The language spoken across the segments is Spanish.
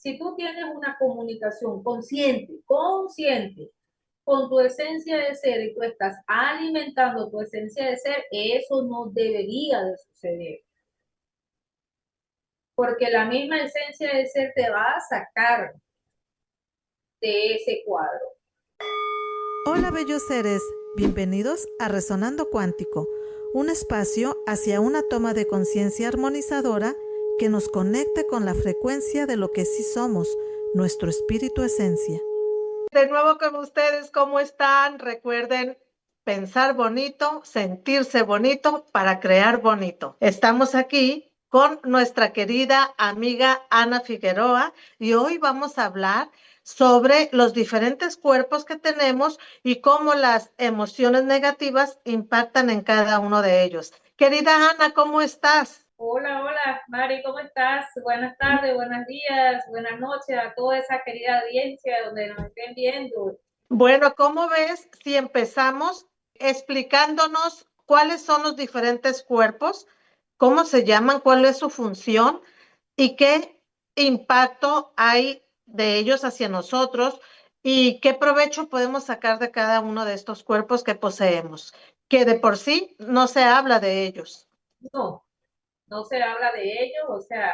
Si tú tienes una comunicación consciente con tu esencia de ser y tú estás alimentando tu esencia de ser, eso no debería de suceder. Porque la misma esencia de ser te va a sacar de ese cuadro. Hola bellos seres, bienvenidos a Resonando Cuántico, un espacio hacia una toma de conciencia armonizadora que nos conecte con la frecuencia de lo que sí somos, nuestro espíritu esencia. De nuevo con ustedes, ¿cómo están? Recuerden pensar bonito, sentirse bonito para crear bonito. Estamos aquí con nuestra querida amiga Ana Figueroa y hoy vamos a hablar sobre los diferentes cuerpos que tenemos y cómo las emociones negativas impactan en cada uno de ellos. Querida Ana, ¿cómo estás? Hola, Mari, ¿cómo estás? Buenas tardes, buenos días, buenas noches a toda esa querida audiencia donde nos estén viendo. Bueno, ¿cómo ves si empezamos explicándonos cuáles son los diferentes cuerpos, cómo se llaman, cuál es su función y qué impacto hay de ellos hacia nosotros y qué provecho podemos sacar de cada uno de estos cuerpos que poseemos, que de por sí no se habla de ellos? No, no se habla de ellos, o sea,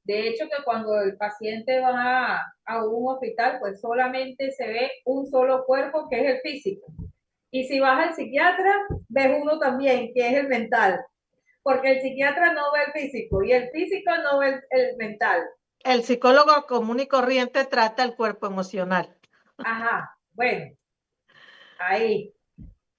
de hecho que cuando el paciente va a un hospital, pues solamente se ve un solo cuerpo que es el físico. Y si vas al psiquiatra, ves uno también, que es el mental, porque el psiquiatra no ve el físico y el físico no ve el mental. El psicólogo común y corriente trata el cuerpo emocional. Ajá, bueno, ahí,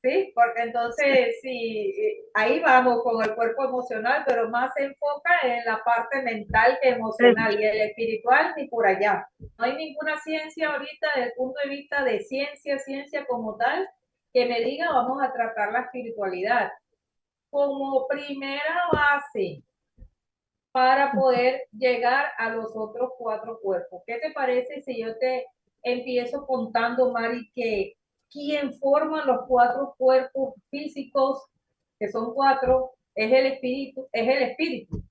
¿sí? Porque entonces, sí, ahí vamos con el cuerpo emocional, pero más se enfoca en la parte mental que emocional y el espiritual ni por allá. No hay ninguna ciencia ahorita desde el punto de vista de ciencia como tal, que me diga vamos a tratar la espiritualidad como primera base para poder llegar a los otros cuatro cuerpos. ¿Qué te parece si yo te empiezo contando, Mari, que quién forma los cuatro cuerpos físicos, que son cuatro, es el espíritu, es el espíritu.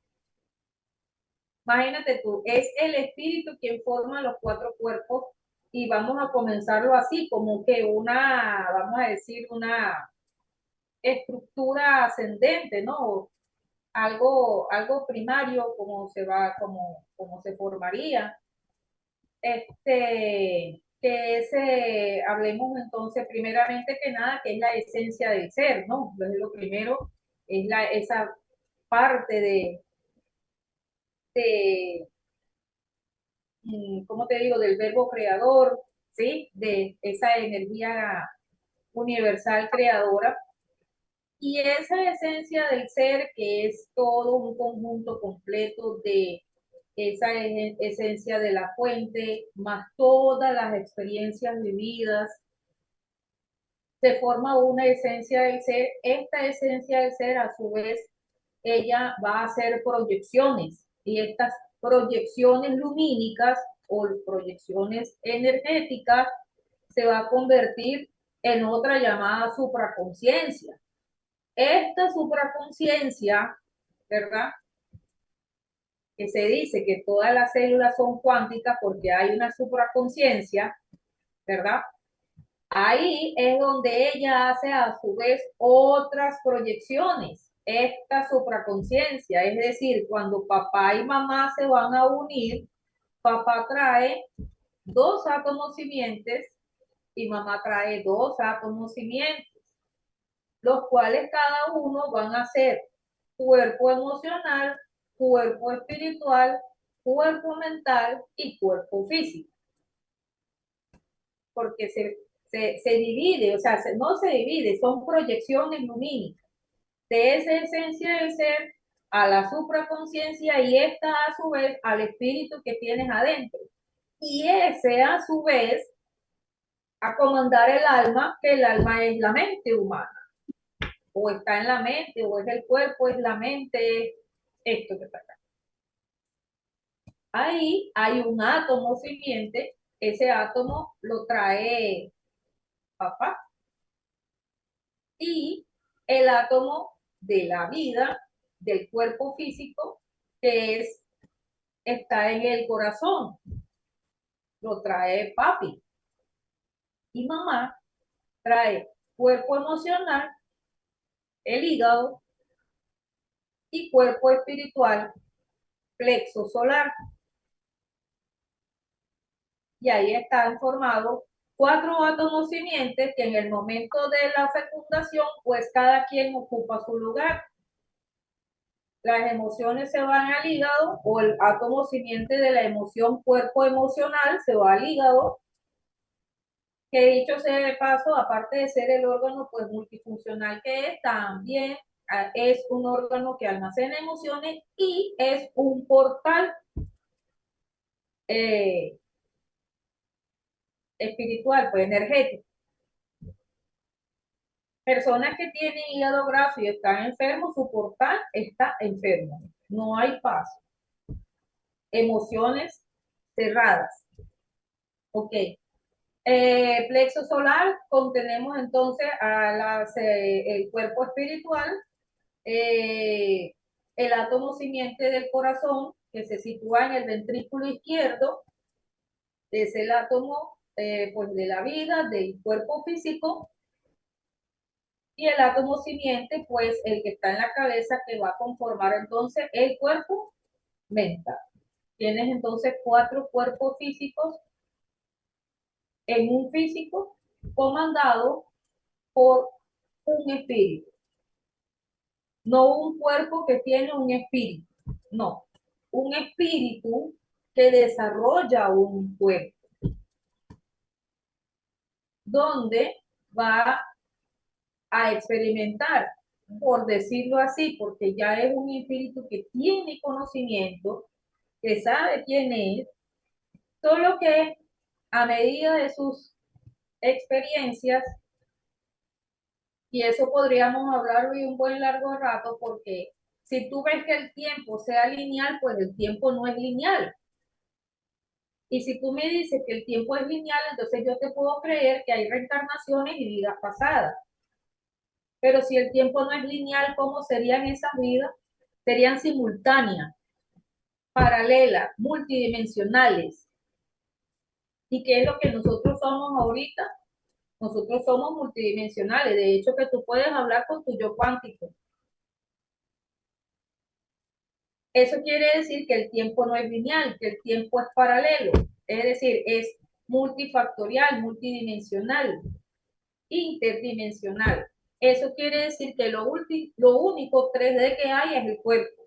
Imagínate tú, es el espíritu quien forma los cuatro cuerpos y vamos a comenzarlo así, como que una, vamos a decir, una estructura ascendente, ¿no? Algo primario, como se formaría. Que ese, hablemos entonces primeramente que nada, que es la esencia del ser, ¿no? Entonces lo primero es esa parte de, ¿cómo te digo?, del verbo creador, ¿sí? De esa energía universal creadora. Y esa esencia del ser, que es todo un conjunto completo de esa esencia de la fuente, más todas las experiencias vividas, se forma una esencia del ser. Esta esencia del ser, a su vez, ella va a hacer proyecciones y estas proyecciones lumínicas o proyecciones energéticas se va a convertir en otra llamada supraconciencia. Esta supraconciencia, ¿verdad? Que se dice que todas las células son cuánticas porque hay una supraconciencia, ¿verdad? Ahí es donde ella hace a su vez otras proyecciones, esta supraconciencia, es decir, cuando papá y mamá se van a unir, papá trae dos átomos simientes y mamá trae dos átomos simientes, los cuales cada uno van a ser cuerpo emocional, cuerpo espiritual, cuerpo mental y cuerpo físico. Porque se divide, o sea, no se divide, son proyecciones lumínicas de esa esencia del ser a la supraconciencia y esta a su vez al espíritu que tienes adentro. Y ese a su vez a comandar el alma, que el alma es la mente humana. O está en la mente, o es el cuerpo, es la mente, esto que está acá. Ahí hay un átomo simiente, ese átomo lo trae papá, y el átomo de la vida, del cuerpo físico, que está en el corazón. lo trae papi. Y mamá trae cuerpo emocional, el hígado, y cuerpo espiritual, plexo solar. Y ahí están formados 4 átomos simientes que en el momento de la fecundación, pues cada quien ocupa su lugar. Las emociones se van al hígado, o el átomo simiente de la emoción cuerpo emocional se va al hígado, que dicho sea de paso, aparte de ser el órgano pues multifuncional que es, también es un órgano que almacena emociones y es un portal espiritual, pues energético. Personas que tienen hígado graso y están enfermos, su portal está enfermo. No hay paz. Emociones cerradas. Ok. Plexo solar, contenemos entonces el cuerpo espiritual, el átomo simiente del corazón, que se sitúa en el ventrículo izquierdo, es el átomo pues de la vida, del cuerpo físico, y el átomo simiente, pues el que está en la cabeza, que va a conformar entonces el cuerpo mental. Tienes entonces 4 cuerpos físicos en un físico comandado por un espíritu. No un cuerpo que tiene un espíritu, no, un espíritu que desarrolla un cuerpo, donde va a experimentar, por decirlo así, porque ya es un espíritu que tiene conocimiento, que sabe quién es, solo que a medida de sus experiencias, y eso podríamos hablar hoy un buen largo rato, porque si tú ves que el tiempo sea lineal, pues el tiempo no es lineal. Y si tú me dices que el tiempo es lineal, entonces yo te puedo creer que hay reencarnaciones y vidas pasadas. Pero si el tiempo no es lineal, ¿cómo serían esas vidas? Serían simultáneas, paralelas, multidimensionales. ¿Y qué es lo que nosotros somos ahorita? Nosotros somos multidimensionales. De hecho, que tú puedes hablar con tu yo cuántico. Eso quiere decir que el tiempo no es lineal, que el tiempo es paralelo. Es decir, es multifactorial, multidimensional, interdimensional. Eso quiere decir que lo único 3D que hay es el cuerpo.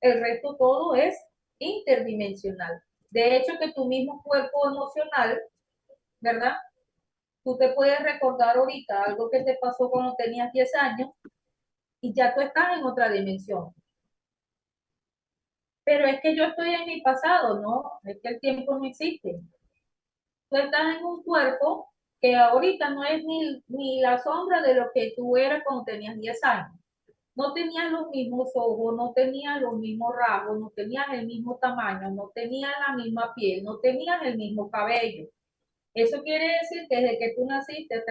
El resto todo es interdimensional. De hecho, que tu mismo cuerpo emocional, ¿verdad? Tú te puedes recordar ahorita algo que te pasó cuando tenías 10 años y ya tú estás en otra dimensión. Pero es que yo estoy en mi pasado, ¿no? Es que el tiempo no existe. Tú estás en un cuerpo que ahorita no es ni la sombra de lo que tú eras cuando tenías 10 años. No tenías los mismos ojos, no tenías los mismos rasgos, no tenías el mismo tamaño, no tenías la misma piel, no tenías el mismo cabello. Eso quiere decir que desde que tú naciste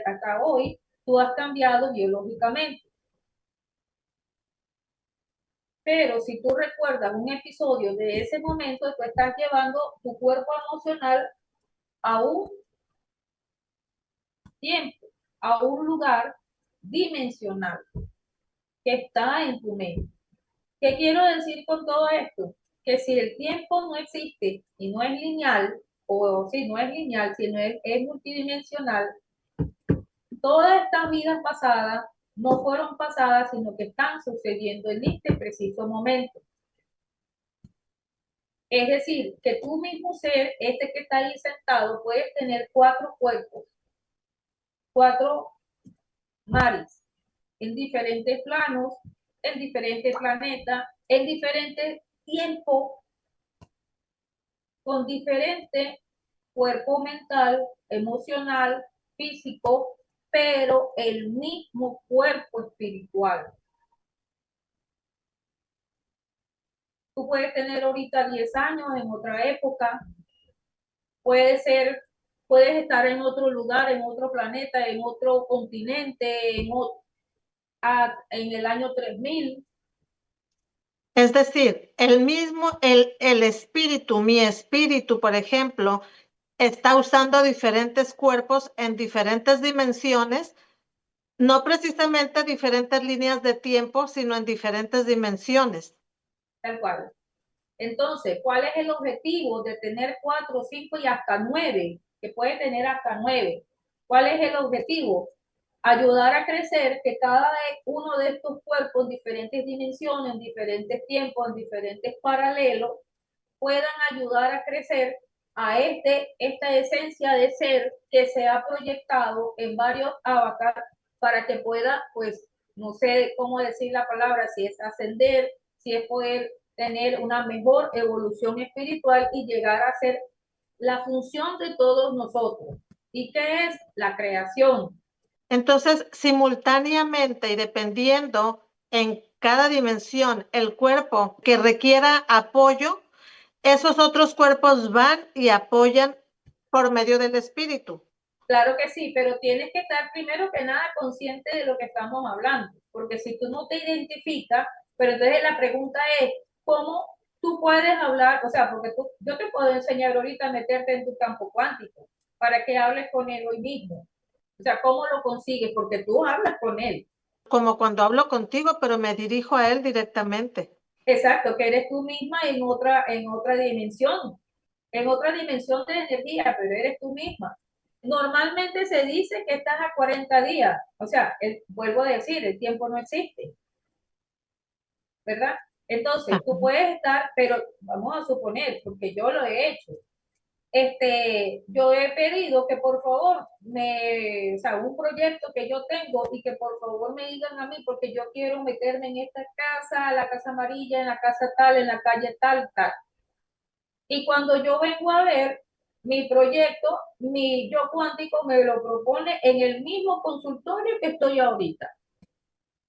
hasta hoy, tú has cambiado biológicamente. Pero si tú recuerdas un episodio de ese momento, tú estás llevando tu cuerpo emocional a un tiempo, a un lugar dimensional que está en tu mente. ¿Qué quiero decir con todo esto? Que si el tiempo no existe y no es lineal, o si no es lineal, sino es multidimensional, todas estas vidas pasadas no fueron pasadas, sino que están sucediendo en este preciso momento. Es decir, que tú mismo ser, este que está ahí sentado, puedes tener 4 cuerpos, 4 mares, en diferentes planos, en diferentes planetas, en diferentes tiempos, con diferente cuerpo mental, emocional, físico, pero el mismo cuerpo espiritual. Tú puedes tener ahorita 10 años en otra época, puede ser, puedes estar en otro lugar, en otro planeta, en otro continente, en el año 3000. Es decir, el mismo, el espíritu, mi espíritu, por ejemplo, está usando diferentes cuerpos en diferentes dimensiones, no precisamente diferentes líneas de tiempo, sino en diferentes dimensiones. Tal cual. Entonces, ¿cuál es el objetivo de tener 4, 5 y hasta 9? Que puede tener hasta 9. ¿Cuál es el objetivo? Ayudar a crecer que cada uno de estos cuerpos, en diferentes dimensiones, en diferentes tiempos, en diferentes paralelos, puedan ayudar a crecer a esta esencia de ser que se ha proyectado en varios avatars para que pueda, pues, no sé cómo decir la palabra, si es ascender, si es poder tener una mejor evolución espiritual y llegar a ser la función de todos nosotros. ¿Y qué es? La creación. Entonces, simultáneamente y dependiendo en cada dimensión el cuerpo que requiera apoyo, esos otros cuerpos van y apoyan por medio del espíritu. Claro que sí, pero tienes que estar primero que nada consciente de lo que estamos hablando, porque si tú no te identificas, pero entonces la pregunta es, ¿cómo tú puedes hablar? O sea, porque yo te puedo enseñar ahorita a meterte en tu campo cuántico para que hables con él hoy mismo. O sea, ¿cómo lo consigues? Porque tú hablas con él. Como cuando hablo contigo, pero me dirijo a él directamente. Exacto, que eres tú misma en otra dimensión, en otra dimensión de energía, pero eres tú misma. Normalmente se dice que estás a 40 días, o sea, vuelvo a decir, el tiempo no existe, ¿verdad? Entonces, tú puedes estar, pero vamos a suponer, porque yo lo he hecho, yo he pedido que por favor o sea, un proyecto que yo tengo y que por favor me digan a mí porque yo quiero meterme en esta casa, la casa amarilla, en la casa tal, en la calle tal, tal. Y cuando yo vengo a ver mi proyecto, mi yo cuántico me lo propone en el mismo consultorio que estoy ahorita.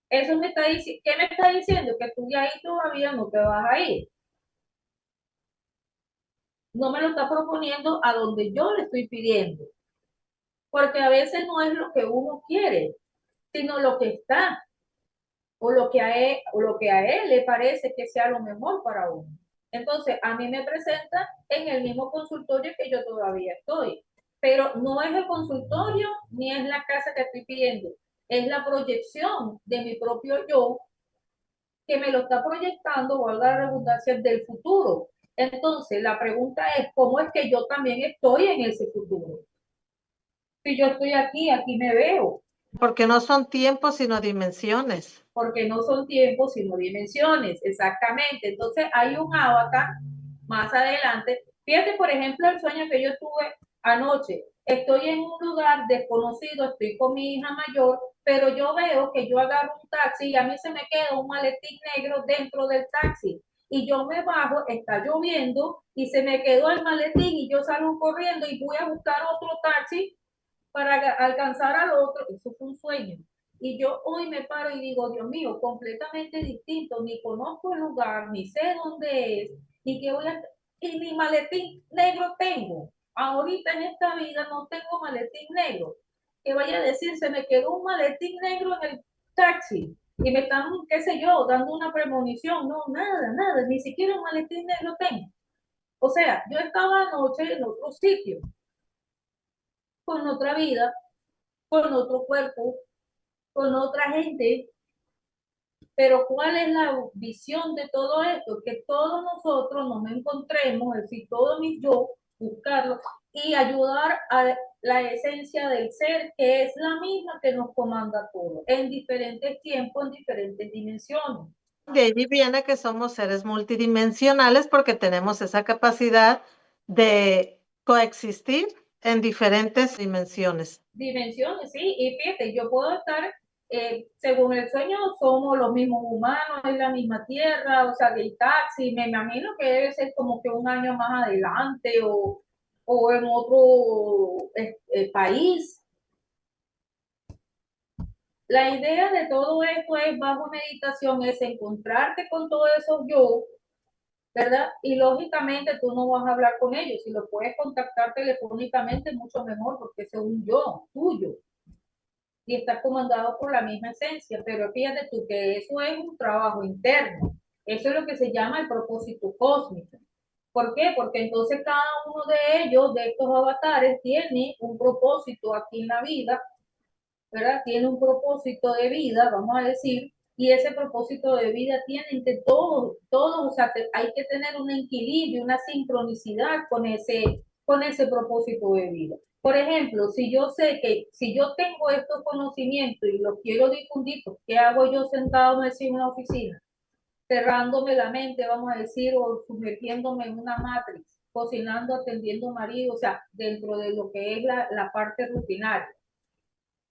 Eso me está diciendo, ¿qué me está diciendo? Que tú de ahí todavía no te vas a ir. No me lo está proponiendo a donde yo le estoy pidiendo. Porque a veces no es lo que uno quiere, sino lo que está, o lo que a él le parece que sea lo mejor para uno. Entonces, a mí me presenta en el mismo consultorio que yo todavía estoy, pero no es el consultorio ni es la casa que estoy pidiendo, es la proyección de mi propio yo que me lo está proyectando, valga la redundancia, del futuro. Entonces, la pregunta es, ¿cómo es que yo también estoy en ese futuro? Si yo estoy aquí, aquí me veo. Porque no son tiempos, sino dimensiones. Porque no son tiempos, sino dimensiones, exactamente. Entonces hay un avatar más adelante. Fíjate, por ejemplo, el sueño que yo tuve anoche. Estoy en un lugar desconocido, estoy con mi hija mayor, pero yo veo que yo agarro un taxi y a mí se me queda un maletín negro dentro del taxi. Y yo me bajo, está lloviendo y se me quedó el maletín y yo salgo corriendo y voy a buscar otro taxi para alcanzar al otro. Eso fue un sueño. Y yo hoy me paro y digo, Dios mío, completamente distinto, ni conozco el lugar, ni sé dónde es, ni qué voy a hacer, y ni maletín negro tengo. Ahorita en esta vida no tengo maletín negro. Que vaya a decir, se me quedó un maletín negro en el taxi y me están, qué sé yo, dando una premonición. No, nada, nada, ni siquiera un maletín negro tengo. O sea, yo estaba anoche en otro sitio, con otra vida, con otro cuerpo, con otra gente, pero ¿cuál es la visión de todo esto? Que todos nosotros nos encontremos, es decir, todo mi yo, buscarlo y ayudar a la esencia del ser, que es la misma que nos comanda todo, en diferentes tiempos, en diferentes dimensiones. De allí viene que somos seres multidimensionales porque tenemos esa capacidad de coexistir en diferentes dimensiones. Dimensiones, sí, y fíjate, yo puedo estar, según el sueño, somos los mismos humanos, es la misma tierra, o sea, del taxi, me imagino que debe ser como que un año más adelante o en otro país. La idea de todo esto es, bajo meditación, es encontrarte con todos esos yo, ¿verdad? Y lógicamente tú no vas a hablar con ellos, si lo puedes contactar telefónicamente, mucho mejor, porque ese es un yo tuyo y está comandado por la misma esencia, pero fíjate tú que eso es un trabajo interno, eso es lo que se llama el propósito cósmico. ¿Por qué? Porque entonces cada uno de ellos, de estos avatares, tiene un propósito aquí en la vida, ¿verdad? Tiene un propósito de vida, vamos a decir, y ese propósito de vida tienen que todos, o sea, hay que tener un equilibrio, una sincronicidad con ese propósito de vida. Por ejemplo, si yo sé que si yo tengo estos conocimientos y los quiero difundir, pues, ¿qué hago yo sentado en una oficina? Cerrándome la mente, vamos a decir, o sumergiéndome en una matrix, cocinando, atendiendo marido, o sea, dentro de lo que es la parte rutinaria.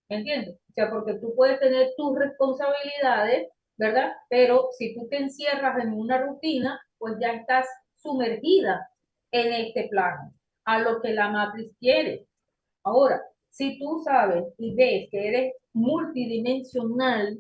¿Me entiendes? O sea, porque tú puedes tener tus responsabilidades, ¿verdad? Pero si tú te encierras en una rutina, pues ya estás sumergida en este plano, a lo que la matriz quiere. Ahora, si tú sabes y ves que eres multidimensional,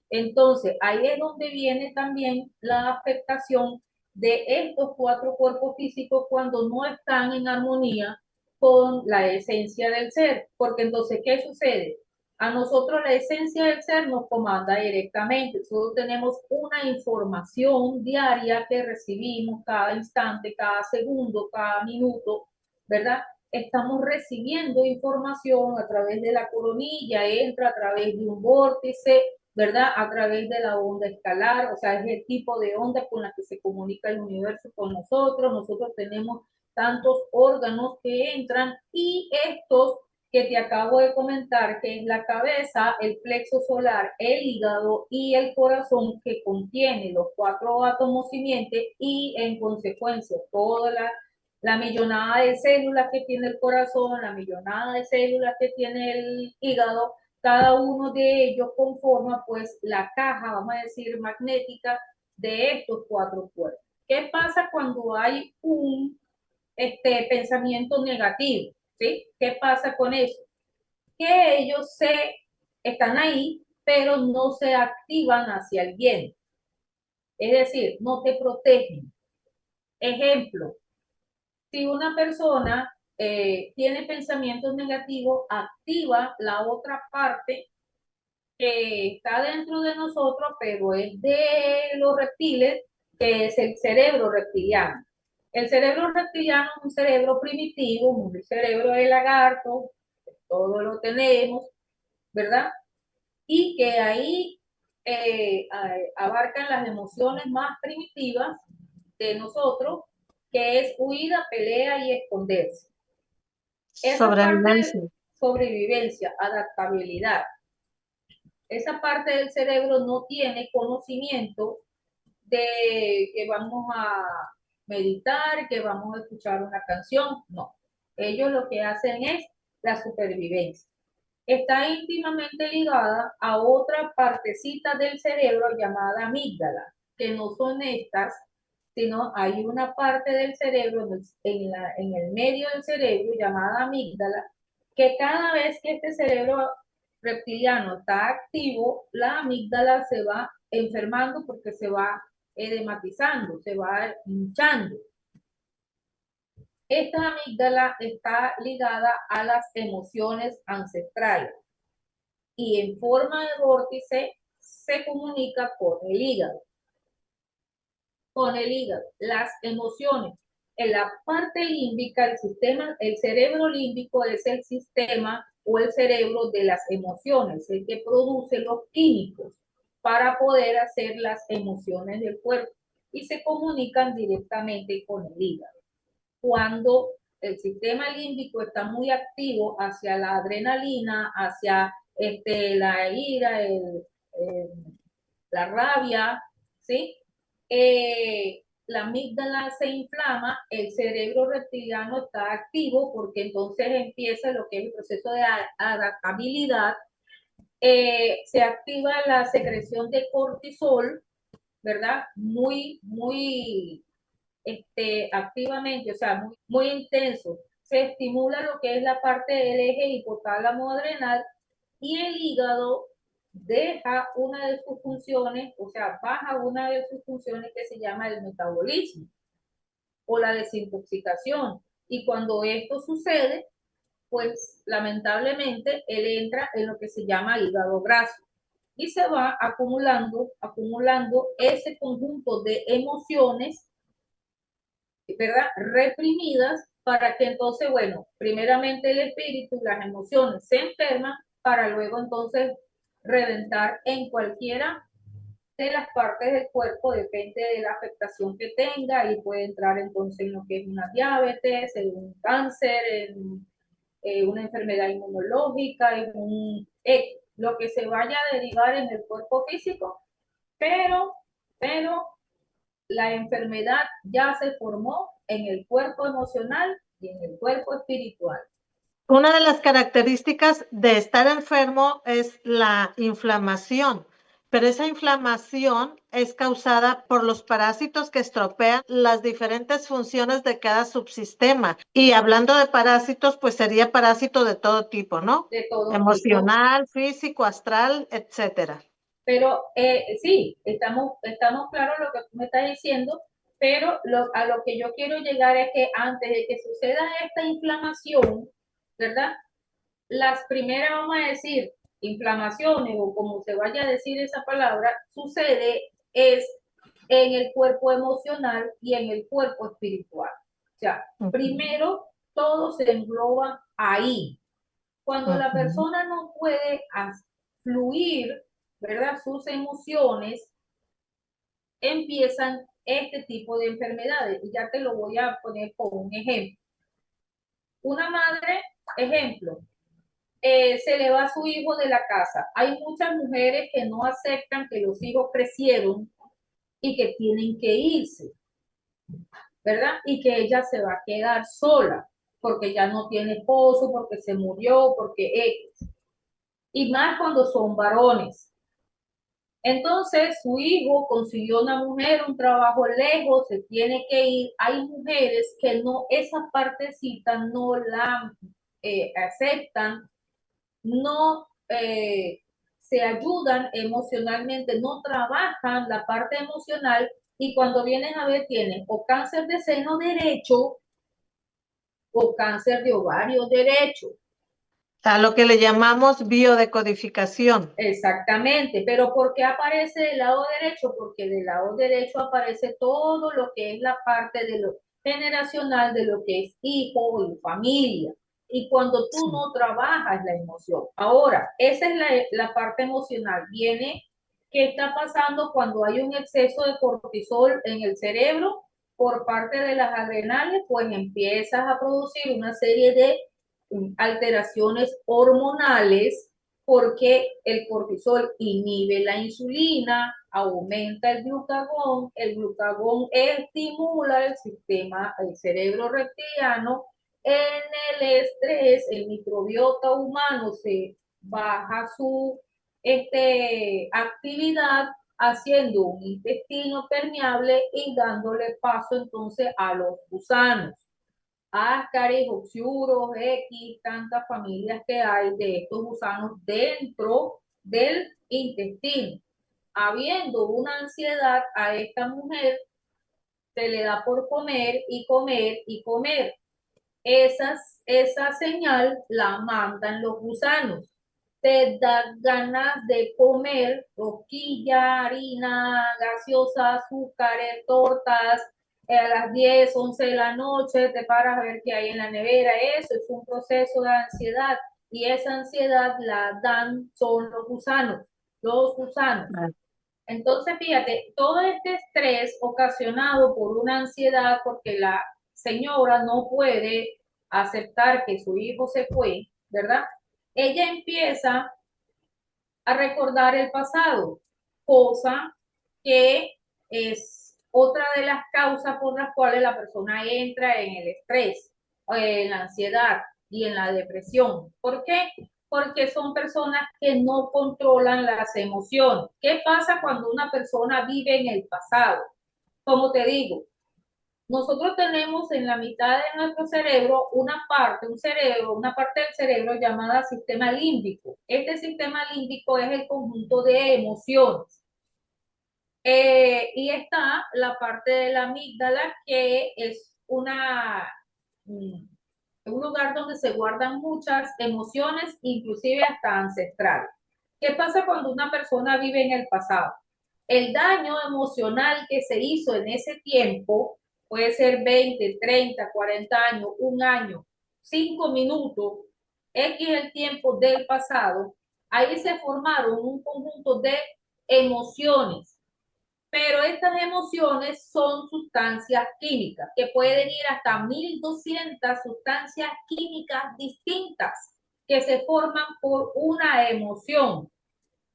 entonces ahí es donde viene también la afectación de estos cuatro cuerpos físicos cuando no están en armonía con la esencia del ser. Porque entonces, ¿qué sucede? A nosotros la esencia del ser nos comanda directamente. Solo tenemos una información diaria que recibimos cada instante, cada segundo, cada minuto, ¿verdad? Estamos recibiendo información a través de la coronilla, entra a través de un vórtice, ¿verdad? A través de la onda escalar, o sea, es el tipo de onda con la que se comunica el universo con nosotros. Nosotros tenemos tantos órganos que entran y estos que te acabo de comentar, que es la cabeza, el plexo solar, el hígado y el corazón, que contiene los cuatro átomos simientes y en consecuencia toda la millonada de células que tiene el corazón, la millonada de células que tiene el hígado, cada uno de ellos conforma pues la caja, vamos a decir, magnética de estos cuatro cuerpos. ¿Qué pasa cuando hay un pensamiento negativo? ¿Sí? ¿Qué pasa con eso? Que ellos están ahí, pero no se activan hacia el bien. Es decir, no te protegen. Ejemplo, si una persona tiene pensamientos negativos, activa la otra parte que está dentro de nosotros, pero es de los reptiles, que es el cerebro reptiliano. El cerebro reptiliano es un cerebro primitivo, un cerebro de lagarto, todo lo tenemos, ¿verdad? Y que ahí abarcan las emociones más primitivas de nosotros, que es huida, pelea y esconderse. Esa parte Sobrevivencia. de sobrevivencia, adaptabilidad, esa parte del cerebro no tiene conocimiento de que vamos a meditar, que vamos a escuchar una canción, no. Ellos lo que hacen es la supervivencia. Está íntimamente ligada a otra partecita del cerebro llamada amígdala, que no son estas, sino hay una parte del cerebro en el medio del cerebro llamada amígdala, que cada vez que este cerebro reptiliano está activo, la amígdala se va enfermando porque se va edematizando, se va hinchando. Esta amígdala está ligada a las emociones ancestrales y en forma de vórtice se comunica con el hígado. Con el hígado, las emociones. En la parte límbica, el cerebro límbico es el sistema o el cerebro de las emociones, el que produce los químicos para poder hacer las emociones del cuerpo y se comunican directamente con el hígado. Cuando el sistema límbico está muy activo hacia la adrenalina, hacia la ira, la rabia, ¿sí? La amígdala se inflama, el cerebro reptiliano está activo porque entonces empieza lo que es el proceso de adaptabilidad, se activa la secreción de cortisol, ¿verdad? Muy activamente, o sea, muy intenso. Se estimula lo que es la parte del eje hipotálamo adrenal y el hígado deja una de sus funciones, o sea, baja una de sus funciones que se llama el metabolismo o la desintoxicación. Y cuando esto sucede, pues lamentablemente él entra en lo que se llama hígado graso y se va acumulando ese conjunto de emociones ¿verdad? Reprimidas para que entonces, bueno, primeramente el espíritu, las emociones se enferman para luego entonces reventar en cualquiera de las partes del cuerpo, depende de la afectación que tenga y puede entrar entonces en lo que es una diabetes, en un cáncer, en una enfermedad inmunológica, en lo que se vaya a derivar en el cuerpo físico, pero la enfermedad ya se formó en el cuerpo emocional y en el cuerpo espiritual. Una de las características de estar enfermo es la inflamación, pero esa inflamación es causada por los parásitos que estropean las diferentes funciones de cada subsistema. Y hablando de parásitos, pues sería parásito de todo tipo, ¿no? De todo tipo. Emocional, físico, astral, etcétera. Pero sí, estamos claros lo que tú me estás diciendo, pero a lo que yo quiero llegar es que antes de que suceda esta inflamación, ¿verdad? Las primeras, vamos a decir, inflamaciones o como se vaya a decir esa palabra, sucede es en el cuerpo emocional y en el cuerpo espiritual. O sea, primero todo se engloba ahí. Cuando la persona no puede fluir, ¿verdad? Sus emociones, empiezan este tipo de enfermedades. Y ya te lo voy a poner como un ejemplo. Una madre, ejemplo, se le va su hijo de la casa. Hay muchas mujeres que no aceptan que los hijos crecieron y que tienen que irse, ¿verdad? Y que ella se va a quedar sola porque ya no tiene esposo, porque se murió, porque X. Y más cuando son varones. Entonces su hijo consiguió una mujer, un trabajo lejos, se tiene que ir. Hay mujeres que no, esa partecita no la aceptan, no se ayudan emocionalmente, no trabajan la parte emocional y cuando vienen a ver tienen o cáncer de seno derecho o cáncer de ovario derecho. A lo que le llamamos biodecodificación. Exactamente, pero ¿por qué aparece del lado derecho? Porque del lado derecho aparece todo lo que es la parte de lo generacional, de lo que es hijo y familia. Y cuando tú no trabajas la emoción. Ahora, esa es la parte emocional. Viene, ¿qué está pasando cuando hay un exceso de cortisol en el cerebro por parte de las adrenales? Pues empiezas a producir una serie de alteraciones hormonales porque el cortisol inhibe la insulina, aumenta el glucagón estimula el cerebro reptiliano, en el estrés, el microbiota humano se baja su actividad haciendo un intestino permeable y dándole paso entonces a los gusanos. Ascaris, oxiuros, X, tantas familias que hay de estos gusanos dentro del intestino. Habiendo una ansiedad a esta mujer, se le da por comer y comer y comer. Esa señal la mandan los gusanos. Te da ganas de comer rosquilla, harina, gaseosa, azúcares, tortas, a las 10, 11 de la noche, te paras a ver qué hay en la nevera. Eso es un proceso de ansiedad y esa ansiedad la dan son los gusanos, los gusanos. Entonces, fíjate, todo este estrés ocasionado por una ansiedad, porque la señora no puede aceptar que su hijo se fue, ¿verdad? Ella empieza a recordar el pasado, cosa que es otra de las causas por las cuales la persona entra en el estrés, en la ansiedad y en la depresión. ¿Por qué? Porque son personas que no controlan las emociones. ¿Qué pasa cuando una persona vive en el pasado? Como te digo, nosotros tenemos en la mitad de nuestro cerebro una parte del cerebro llamada sistema límbico. Este sistema límbico es el conjunto de emociones. Y está la parte de la amígdala, que es un lugar donde se guardan muchas emociones, inclusive hasta ancestrales. ¿Qué pasa cuando una persona vive en el pasado? El daño emocional que se hizo en ese tiempo puede ser 20, 30, 40 años, un año, 5 minutos, X el tiempo del pasado, ahí se formaron un conjunto de emociones, pero estas emociones son sustancias químicas, que pueden ir hasta 1200 sustancias químicas distintas que se forman por una emoción.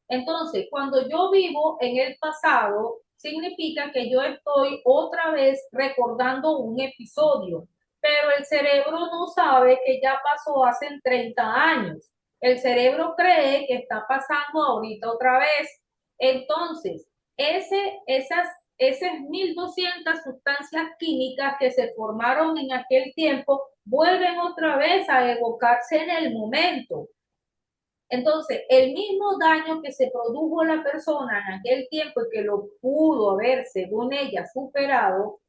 Entonces, cuando yo vivo en el pasado, significa que yo estoy otra vez recordando un episodio, pero el cerebro no sabe que ya pasó hace 30 años. El cerebro cree que está pasando ahorita otra vez. Entonces, esas 1200 sustancias químicas que se formaron en aquel tiempo vuelven otra vez a evocarse en el momento. Entonces, el mismo daño que se produjo la persona en aquel tiempo y que lo pudo haber, según ella, superado,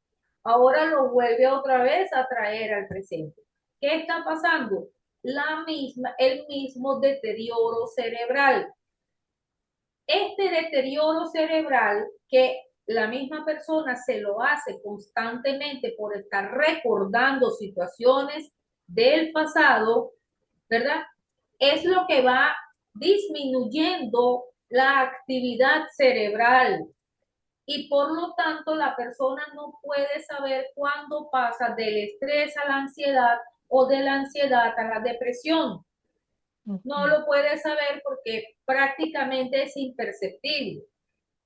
ahora lo vuelve otra vez a traer al presente. ¿Qué está pasando? El mismo deterioro cerebral. Este deterioro cerebral que la misma persona se lo hace constantemente por estar recordando situaciones del pasado, ¿verdad? Es lo que va disminuyendo la actividad cerebral y por lo tanto la persona no puede saber cuándo pasa del estrés a la ansiedad o de la ansiedad a la depresión. No lo puede saber porque prácticamente es imperceptible.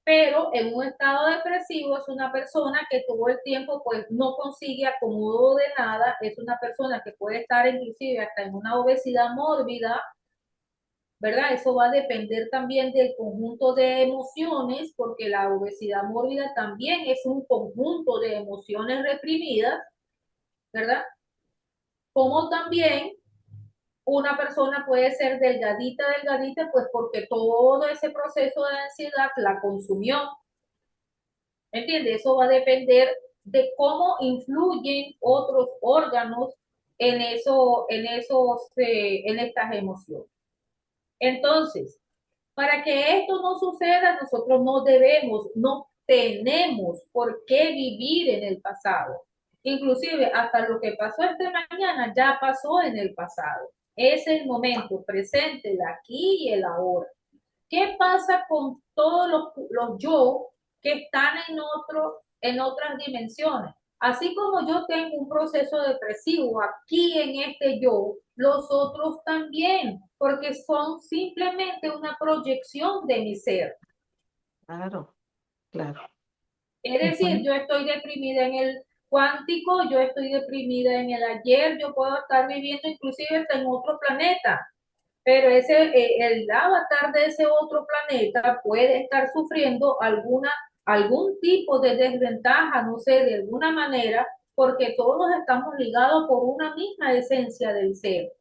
Pero en un estado depresivo es una persona que todo el tiempo pues no consigue acomodo de nada, es una persona que puede estar inclusive hasta en una obesidad mórbida, ¿verdad? Eso va a depender también del conjunto de emociones, porque la obesidad mórbida también es un conjunto de emociones reprimidas, ¿verdad? Como también una persona puede ser delgadita, delgadita, pues porque todo ese proceso de ansiedad la consumió. ¿Entiendes? Eso va a depender de cómo influyen otros órganos en estas emociones. Entonces, para que esto no suceda, nosotros no tenemos por qué vivir en el pasado. Inclusive, hasta lo que pasó esta mañana ya pasó en el pasado. Es el momento presente, el aquí y el ahora. ¿Qué pasa con todos los yo que están en otras dimensiones? Así como yo tengo un proceso depresivo aquí en este yo, los otros también, porque son simplemente una proyección de mi ser. Claro, claro. Es decir, yo estoy deprimida en el cuántico, yo estoy deprimida en el ayer, yo puedo estar viviendo inclusive hasta en otro planeta, pero el avatar de ese otro planeta puede estar sufriendo algún tipo de desventaja, no sé, de alguna manera, porque todos estamos ligados por una misma esencia del ser.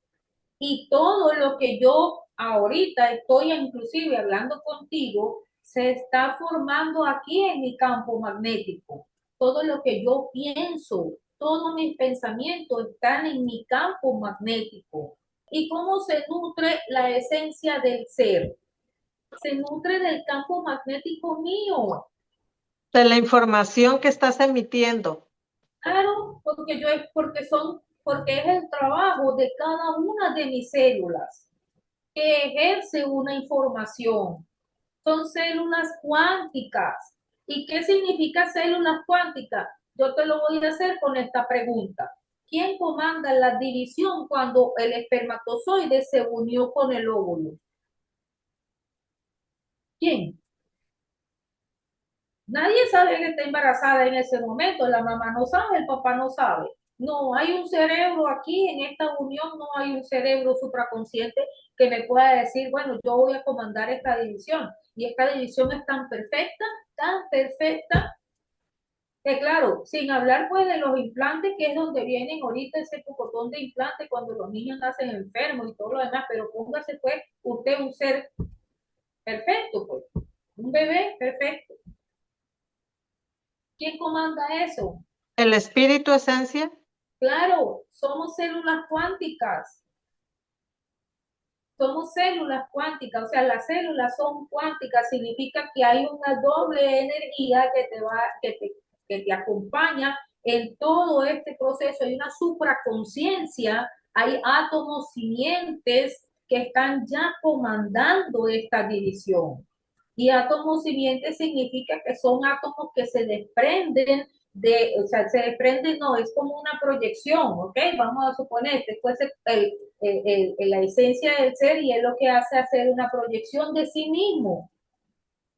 Y todo lo que yo ahorita estoy inclusive hablando contigo, se está formando aquí en mi campo magnético. Todo lo que yo pienso, todos mis pensamientos están en mi campo magnético. ¿Y cómo se nutre la esencia del ser? Se nutre del campo magnético mío. De la información que estás emitiendo. Claro, porque es el trabajo de cada una de mis células que ejerce una información. Son células cuánticas. ¿Y qué significa células cuánticas? Yo te lo voy a hacer con esta pregunta. ¿Quién comanda la división cuando el espermatozoide se unió con el óvulo? ¿Quién? Nadie sabe que está embarazada en ese momento, la mamá no sabe, el papá no sabe. No hay un cerebro aquí, en esta unión no hay un cerebro supraconsciente que me pueda decir, bueno, yo voy a comandar esta división. Y esta división es tan perfecta, que claro, sin hablar pues de los implantes, que es donde vienen ahorita ese pocotón de implantes cuando los niños nacen enfermos y todo lo demás, pero póngase pues usted un ser perfecto, pues, un bebé perfecto. ¿Quién comanda eso? ¿El espíritu esencia? Claro, somos células cuánticas. Somos células cuánticas, o sea, las células son cuánticas, significa que hay una doble energía que te acompaña en todo este proceso hay una supraconciencia, hay átomos simientes que están ya comandando esta división. Y átomos simientes significa que son átomos que se desprenden o sea, se desprenden, no, es como una proyección, ¿ok? Vamos a suponer que fuese la esencia del ser y es lo que hace hacer una proyección de sí mismo,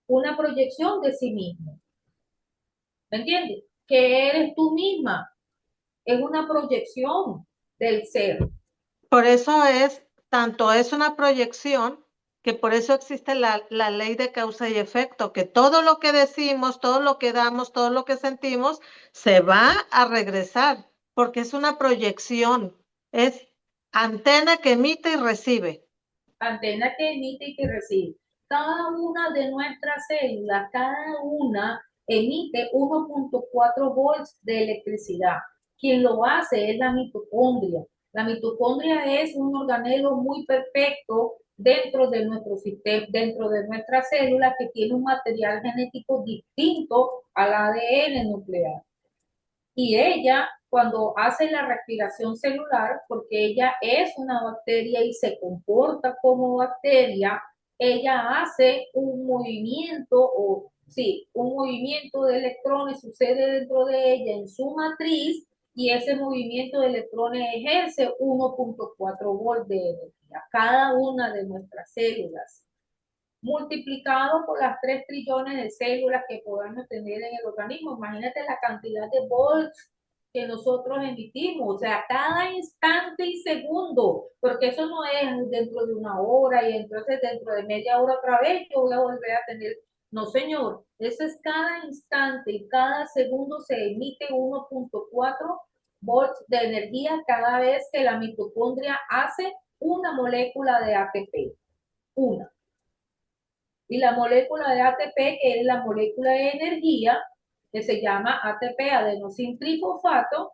una proyección de sí mismo. ¿Me entiendes? Que eres tú misma, es una proyección del ser. Por eso tanto es una proyección, que por eso existe la ley de causa y efecto, que todo lo que decimos, todo lo que damos, todo lo que sentimos, se va a regresar, porque es una proyección, es antena que emite y recibe. Antena que emite y que recibe. Cada una de nuestras células, cada una emite 1.4 volts de electricidad. Quien lo hace es la mitocondria. La mitocondria es un organelo muy perfecto dentro de nuestro sistema, dentro de nuestras células, que tiene un material genético distinto al ADN nuclear. Y ella, cuando hace la respiración celular, porque ella es una bacteria y se comporta como bacteria, ella hace un movimiento, un movimiento de electrones sucede dentro de ella en su matriz, y ese movimiento de electrones ejerce 1.4 volts de energía. Cada una de nuestras células, multiplicado por las 3 trillones de células que podamos tener en el organismo. Imagínate la cantidad de volts que nosotros emitimos, o sea, cada instante y segundo, porque eso no es dentro de una hora y entonces dentro de media hora otra vez yo voy a volver a tener, no señor, eso es cada instante y cada segundo se emite 1.4 volts de energía cada vez que la mitocondria hace una molécula de ATP, una. Y la molécula de ATP, que es la molécula de energía, que se llama ATP, adenosintrifosfato,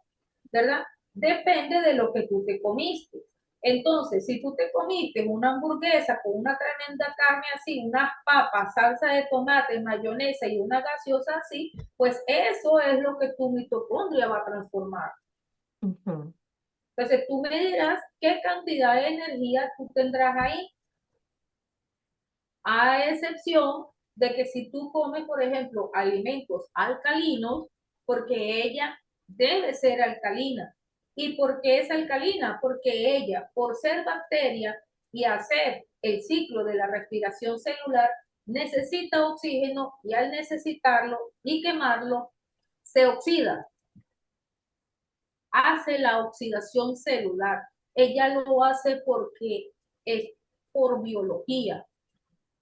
¿verdad? Depende de lo que tú te comiste. Entonces, si tú te comiste una hamburguesa con una tremenda carne así, unas papas, salsa de tomate, mayonesa y una gaseosa así, pues eso es lo que tu mitocondria va a transformar. Entonces, tú me dirás qué cantidad de energía tú tendrás ahí, a excepción de que si tú comes, por ejemplo, alimentos alcalinos, porque ella debe ser alcalina. ¿Y por qué es alcalina? Porque ella, por ser bacteria y hacer el ciclo de la respiración celular, necesita oxígeno, y al necesitarlo y quemarlo, se oxida. Hace la oxidación celular. Ella lo hace porque es por biología,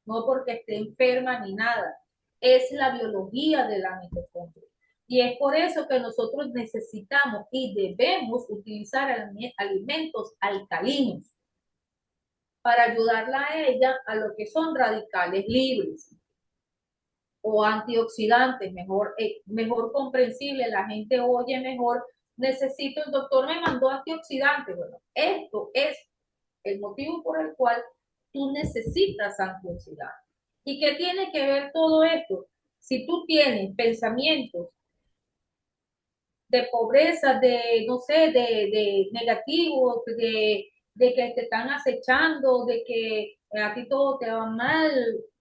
no porque esté enferma ni nada. Es la biología de la mitocondria. Y es por eso que nosotros necesitamos y debemos utilizar alimentos alcalinos para ayudarla a ella a lo que son radicales libres o antioxidantes, mejor comprensible, la gente oye mejor. Necesito, el doctor me mandó antioxidantes. Bueno, esto es el motivo por el cual tú necesitas antioxidantes. ¿Y qué tiene que ver todo esto? Si tú tienes pensamientos de pobreza, de, no sé, de negativos, de que te están acechando, de que a ti todo te va mal,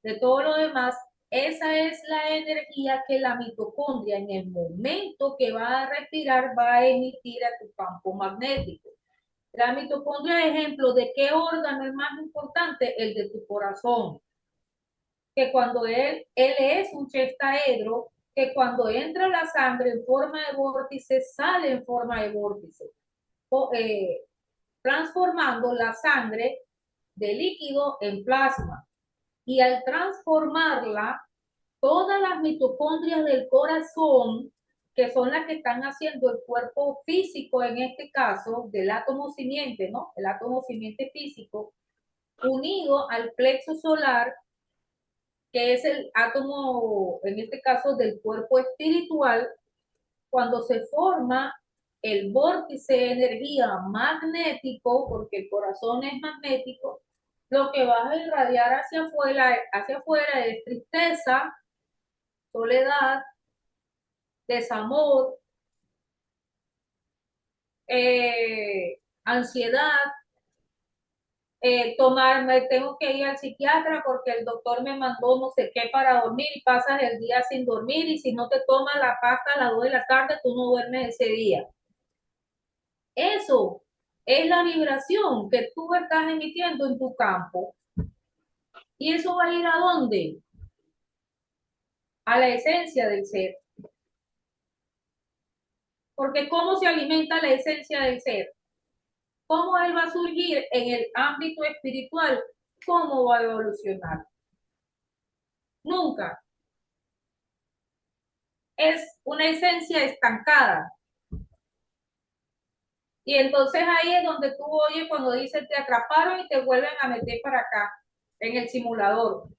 de todo lo demás, esa es la energía que la mitocondria en el momento que va a respirar va a emitir a tu campo magnético. La mitocondria, ejemplo, ¿de qué órgano es más importante? El de tu corazón. Que cuando él es un chestaedro, que cuando entra la sangre en forma de vórtice, sale en forma de vórtice, transformando la sangre de líquido en plasma. Y al transformarla, todas las mitocondrias del corazón, que son las que están haciendo el cuerpo físico, en este caso, del átomo simiente, ¿no? El átomo simiente físico, unido al plexo solar, que es el átomo, en este caso, del cuerpo espiritual. Cuando se forma el vórtice de energía magnético, porque el corazón es magnético, lo que va a irradiar hacia afuera es tristeza, soledad, desamor, ansiedad, me tengo que ir al psiquiatra porque el doctor me mandó no sé qué para dormir y pasas el día sin dormir y si no te tomas la pasta a las 2 de la tarde, tú no duermes ese día. Eso es la vibración que tú estás emitiendo en tu campo. ¿Y eso va a ir a dónde? A la esencia del ser. Porque ¿cómo se alimenta la esencia del ser? ¿Cómo él va a surgir en el ámbito espiritual? ¿Cómo va a evolucionar? Nunca. Es una esencia estancada. Y entonces ahí es donde tú oyes cuando dicen te atraparon y te vuelven a meter para acá, en el simulador.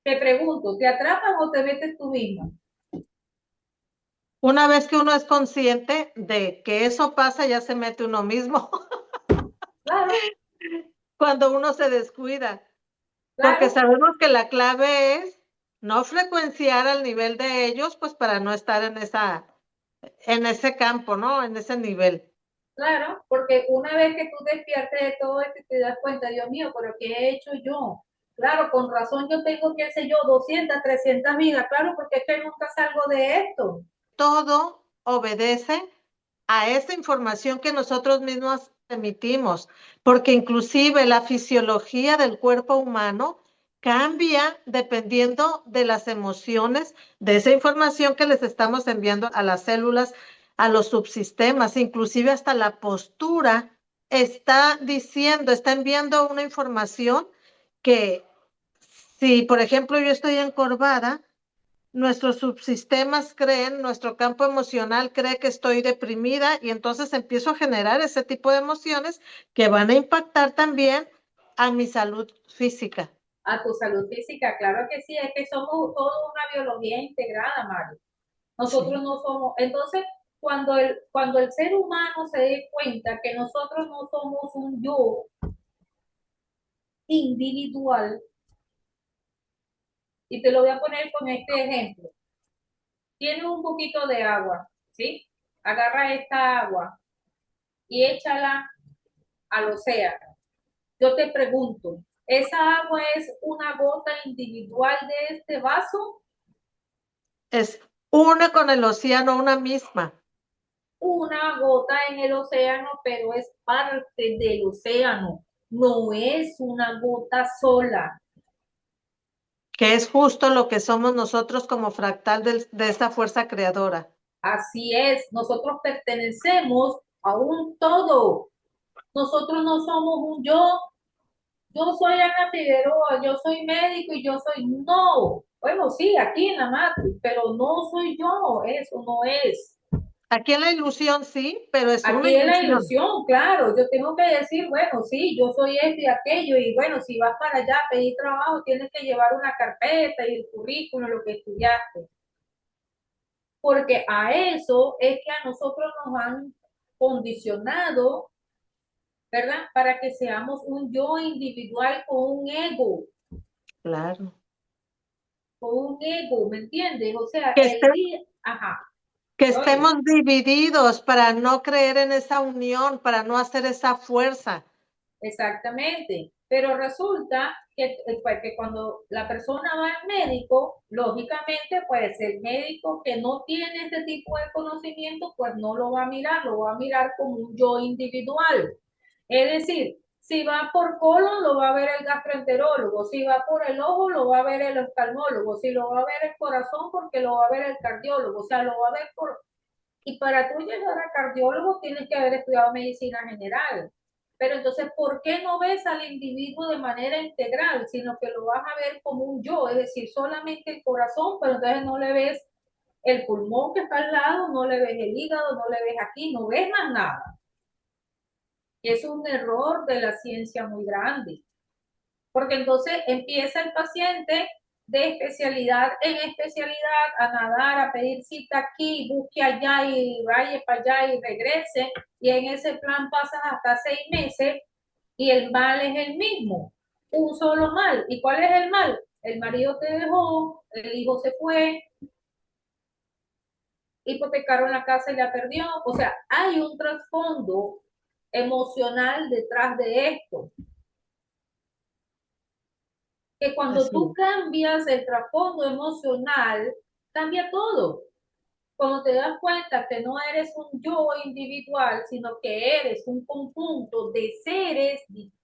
Te pregunto, ¿te atrapan o te metes tú misma? Una vez que uno es consciente de que eso pasa, ya se mete uno mismo. Claro, Cuando uno se descuida, porque claro, sabemos que la clave es no frecuenciar al nivel de ellos, pues para no estar en ese campo, ¿no? En ese nivel. claro, porque una vez que tú despiertes de todo esto y te das cuenta, Dios mío, pero ¿qué he hecho yo? Claro, con razón yo tengo, qué sé yo, 200, 300 vidas, claro, porque es que nunca salgo de esto. Todo obedece a esa información que nosotros mismos emitimos, porque inclusive la fisiología del cuerpo humano cambia dependiendo de las emociones, de esa información que les estamos enviando a las células, a los subsistemas, inclusive hasta la postura está diciendo, está enviando una información que si, por ejemplo, yo estoy encorvada, nuestros subsistemas creen, nuestro campo emocional cree que estoy deprimida y entonces empiezo a generar ese tipo de emociones que van a impactar también a mi salud física. A tu salud física, claro que sí, es que somos toda una biología integrada, Mario. Nosotros Sí. no somos, entonces, cuando el ser humano se dé cuenta que nosotros no somos un yo individual, y te lo voy a poner con este ejemplo. Tienes un poquito de agua, ¿sí? Agarra esta agua y échala al océano. Yo te pregunto, ¿esa agua es una gota individual de este vaso? Es una con el océano, una misma, Una gota en el océano, pero es parte del océano, no es una gota sola. que es justo lo que somos nosotros como fractal de esta fuerza creadora. Así es, nosotros pertenecemos a un todo. Nosotros no somos un yo soy Ana Figueroa, yo soy médico y yo soy, no. Bueno, sí, aquí en la matriz, pero no soy yo, eso no es. Aquí en la ilusión sí, pero es una Aquí es la ilusión. ilusión, claro. Yo tengo que decir, bueno, sí, yo soy esto y aquello, y bueno, si vas para allá a pedir trabajo, tienes que llevar una carpeta y el currículum, lo que estudiaste. Porque a eso es que a nosotros nos han condicionado, ¿verdad? Para que seamos un yo individual Claro. con un ego, ¿me entiendes? O sea, Que, el esté, día, ajá, que oye, estemos divididos para no creer en esa unión, para no hacer esa fuerza. exactamente. Pero resulta pues, que cuando la persona va al médico, lógicamente, pues el médico que no tiene este tipo de conocimiento, pues no lo va a mirar, lo va a mirar como un yo individual. Es decir, si va por colon, lo va a ver el gastroenterólogo, si va por el ojo, lo va a ver el oftalmólogo, si lo va a ver el corazón, porque lo va a ver el cardiólogo, o sea, lo va a ver por... Y para tú llegar a cardiólogo tienes que haber estudiado medicina general. Pero entonces, ¿por qué no ves al individuo de manera integral, sino que lo vas a ver como un yo? Es decir, solamente el corazón, pero entonces no le ves el pulmón que está al lado, no le ves el hígado, no le ves aquí, no ves más nada. Y es un error de la ciencia muy grande. Porque entonces empieza el paciente de especialidad en especialidad a nadar, a pedir cita aquí, busque allá y vaya para allá y regrese. Y en ese plan pasas hasta 6 meses y el mal es el mismo, un solo mal. ¿Y cuál es el mal? El marido te dejó, el hijo se fue, hipotecaron la casa y la perdió. O sea, hay un trasfondo emocional detrás de esto. Que cuando Así tú es. cambias el trasfondo emocional, cambia todo. Cuando te das cuenta que no eres un yo individual, sino que eres un conjunto de seres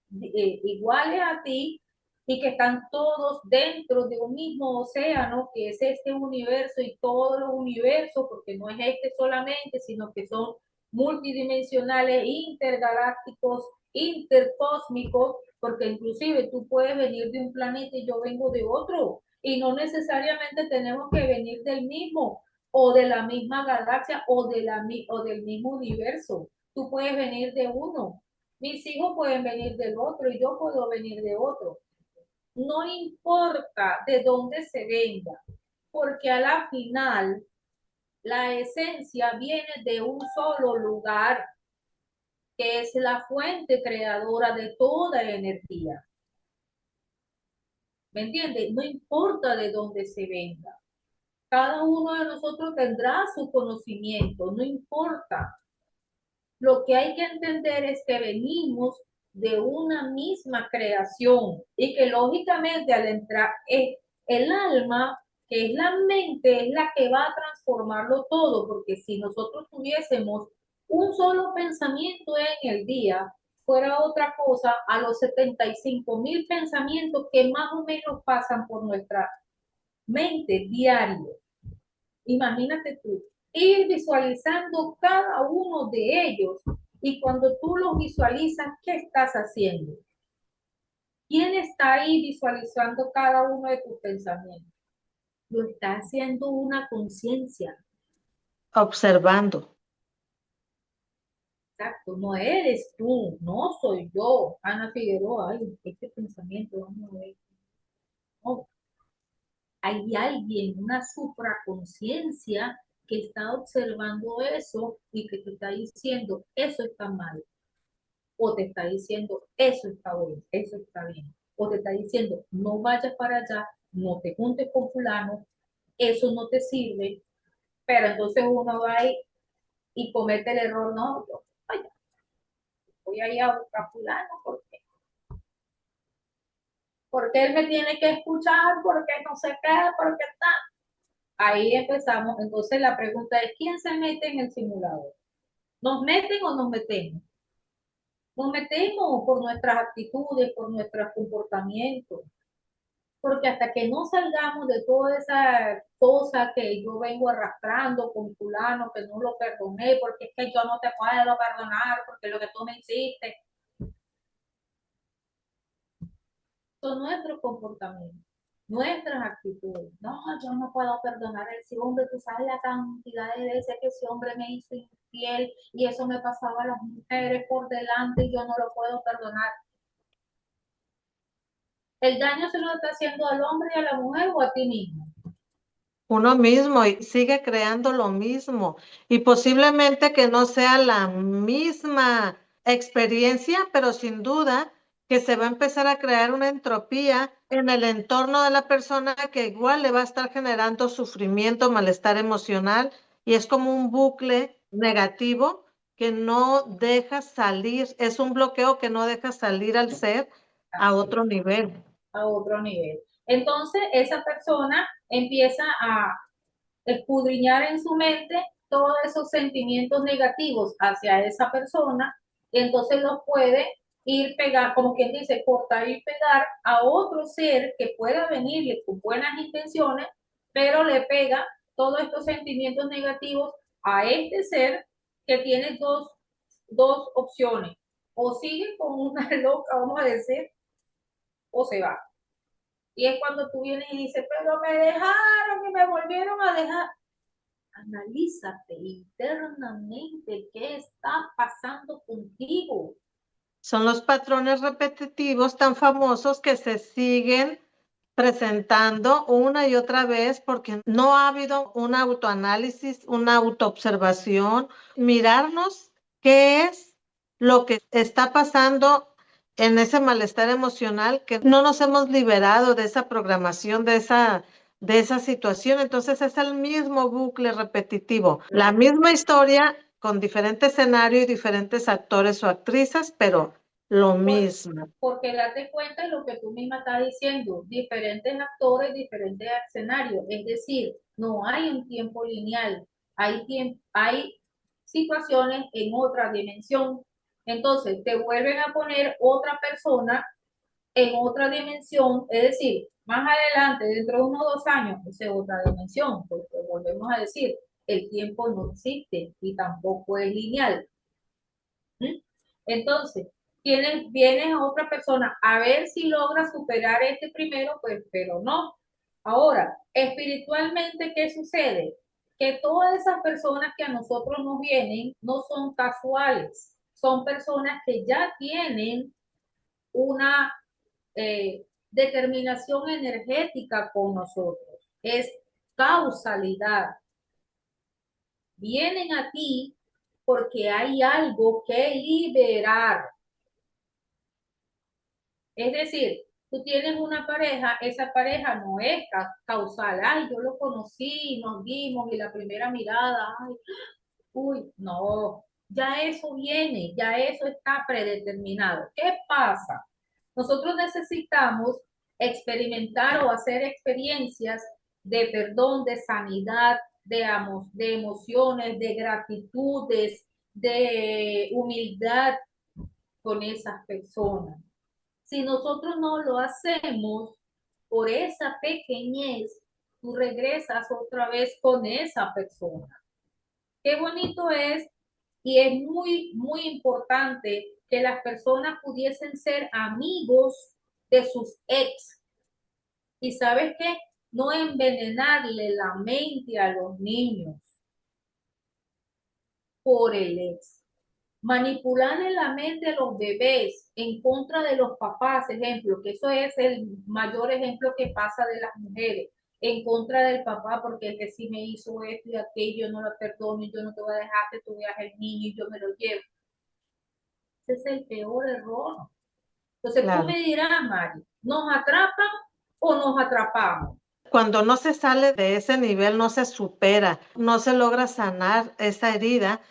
iguales a ti y que están todos dentro de un mismo océano, que es este universo y todos los universos, porque no es este solamente, sino que son multidimensionales, intergalácticos, intercósmicos, porque inclusive tú puedes venir de un planeta y yo vengo de otro, y no necesariamente tenemos que venir del mismo o de la misma galaxia o del mismo universo. Tú puedes venir de uno, mis hijos pueden venir del otro y yo puedo venir de otro. No importa de dónde se venga, porque a la final la esencia viene de un solo lugar, que es la fuente creadora de toda energía. ¿Me entiendes? No importa de dónde se venga. Cada uno de nosotros tendrá su conocimiento, no importa. Lo que hay que entender es que venimos de una misma creación y que lógicamente al entrar el alma, que es la mente, es la que va a transformarlo todo, porque si nosotros tuviésemos un solo pensamiento en el día, fuera otra cosa a los 75,000 pensamientos que más o menos pasan por nuestra mente diario. Imagínate tú, ir visualizando cada uno de ellos y cuando tú los visualizas, ¿qué estás haciendo? ¿Quién está ahí visualizando cada uno de tus pensamientos? Lo está haciendo una conciencia. Observando. Exacto, no eres tú, no soy yo, Ana Figueroa, ay, este pensamiento, vamos a ver. No, hay alguien, una supraconciencia que está observando eso y que te está diciendo, eso está mal, o te está diciendo, eso está bien, eso está bien, o te está diciendo, no vayas para allá, no te juntes con fulano, eso no te sirve, pero entonces uno va y comete el error, no, yo, vaya, voy a ir a buscar fulano, porque él me tiene que escuchar, porque no sé qué, porque está. Ahí empezamos. Entonces la pregunta es, ¿quién se mete en el simulador? ¿Nos meten o nos metemos? Nos metemos por nuestras actitudes, por nuestros comportamientos, porque hasta que no salgamos de toda esa cosa que yo vengo arrastrando con fulano, que no lo perdoné, porque es que yo no te puedo perdonar, porque lo que tú me hiciste, son nuestros comportamientos, nuestras actitudes. No, yo no puedo perdonar a ese hombre, tú sabes la cantidad de veces que ese hombre me hizo infiel y eso me pasaba a las mujeres por delante y yo no lo puedo perdonar. El daño se lo está haciendo al hombre y a la mujer o a ti mismo. Uno mismo y sigue creando lo mismo. Y posiblemente que no sea la misma experiencia, pero sin duda que se va a empezar a crear una entropía en el entorno de la persona que igual le va a estar generando sufrimiento, malestar emocional, y es como un bucle negativo que no deja salir, es un bloqueo que no deja salir al ser a Así otro es, nivel. a otro nivel. Entonces, esa persona empieza a escudriñar en su mente todos esos sentimientos negativos hacia esa persona, y entonces los puede ir pegar, como quien dice, cortar y pegar a otro ser que pueda venirle con buenas intenciones, pero le pega todos estos sentimientos negativos a este ser que tiene dos opciones, o sigue con una loca, vamos a decir, o se va. Y es cuando tú vienes y dices, pero me dejaron y me volvieron a dejar. Analízate internamente qué está pasando contigo. Son los patrones repetitivos tan famosos que se siguen presentando una y otra vez porque no ha habido un autoanálisis, una autoobservación, mirarnos qué es lo que está pasando en ese malestar emocional, que no nos hemos liberado de esa programación, de esa de esa situación. Entonces es el mismo bucle repetitivo, la misma historia con diferente escenario y diferentes actores o actrices, pero lo mismo. Porque date cuenta de lo que tú misma estás diciendo, diferentes actores, diferentes escenarios, es decir, no hay un tiempo lineal, hay situaciones en otra dimensión. Entonces, te vuelven a poner otra persona en otra dimensión, es decir, más adelante, dentro de unos 2 años, esa es otra dimensión, porque volvemos a decir, el tiempo no existe y tampoco es lineal. ¿Mm? Entonces, vienes a otra persona a ver si logra superar este primero, pues, pero no. Ahora, espiritualmente, ¿qué sucede? Que todas esas personas que a nosotros nos vienen no son casuales, son personas que ya tienen una determinación energética con nosotros. Es causalidad. Vienen a ti porque hay algo que liberar. Es decir, tú tienes una pareja, esa pareja no es causal. Ay, yo lo conocí, nos vimos y la primera mirada, ay, uy, no, ya eso viene, ya eso está predeterminado. ¿Qué pasa? Nosotros necesitamos experimentar o hacer experiencias de perdón, de sanidad, de emociones, de gratitudes, de humildad con esas personas. Si nosotros no lo hacemos por esa pequeñez, tú regresas otra vez con esa persona. Qué bonito es y es muy, muy importante que las personas pudiesen ser amigos de sus ex. Y sabes qué, no envenenarle la mente a los niños por el ex. Manipular en la mente a los bebés en contra de los papás, ejemplo, que eso es el mayor ejemplo que pasa de las mujeres, en contra del papá, porque el que sí me hizo esto y aquello, yo no lo perdono, yo no te voy a dejar que tú veas el niño y yo me lo llevo. Ese es el peor error. Entonces tú Claro. me dirás, Mari, ¿nos atrapan o nos atrapamos? Cuando no se sale de ese nivel, no se supera, no se logra sanar esa herida,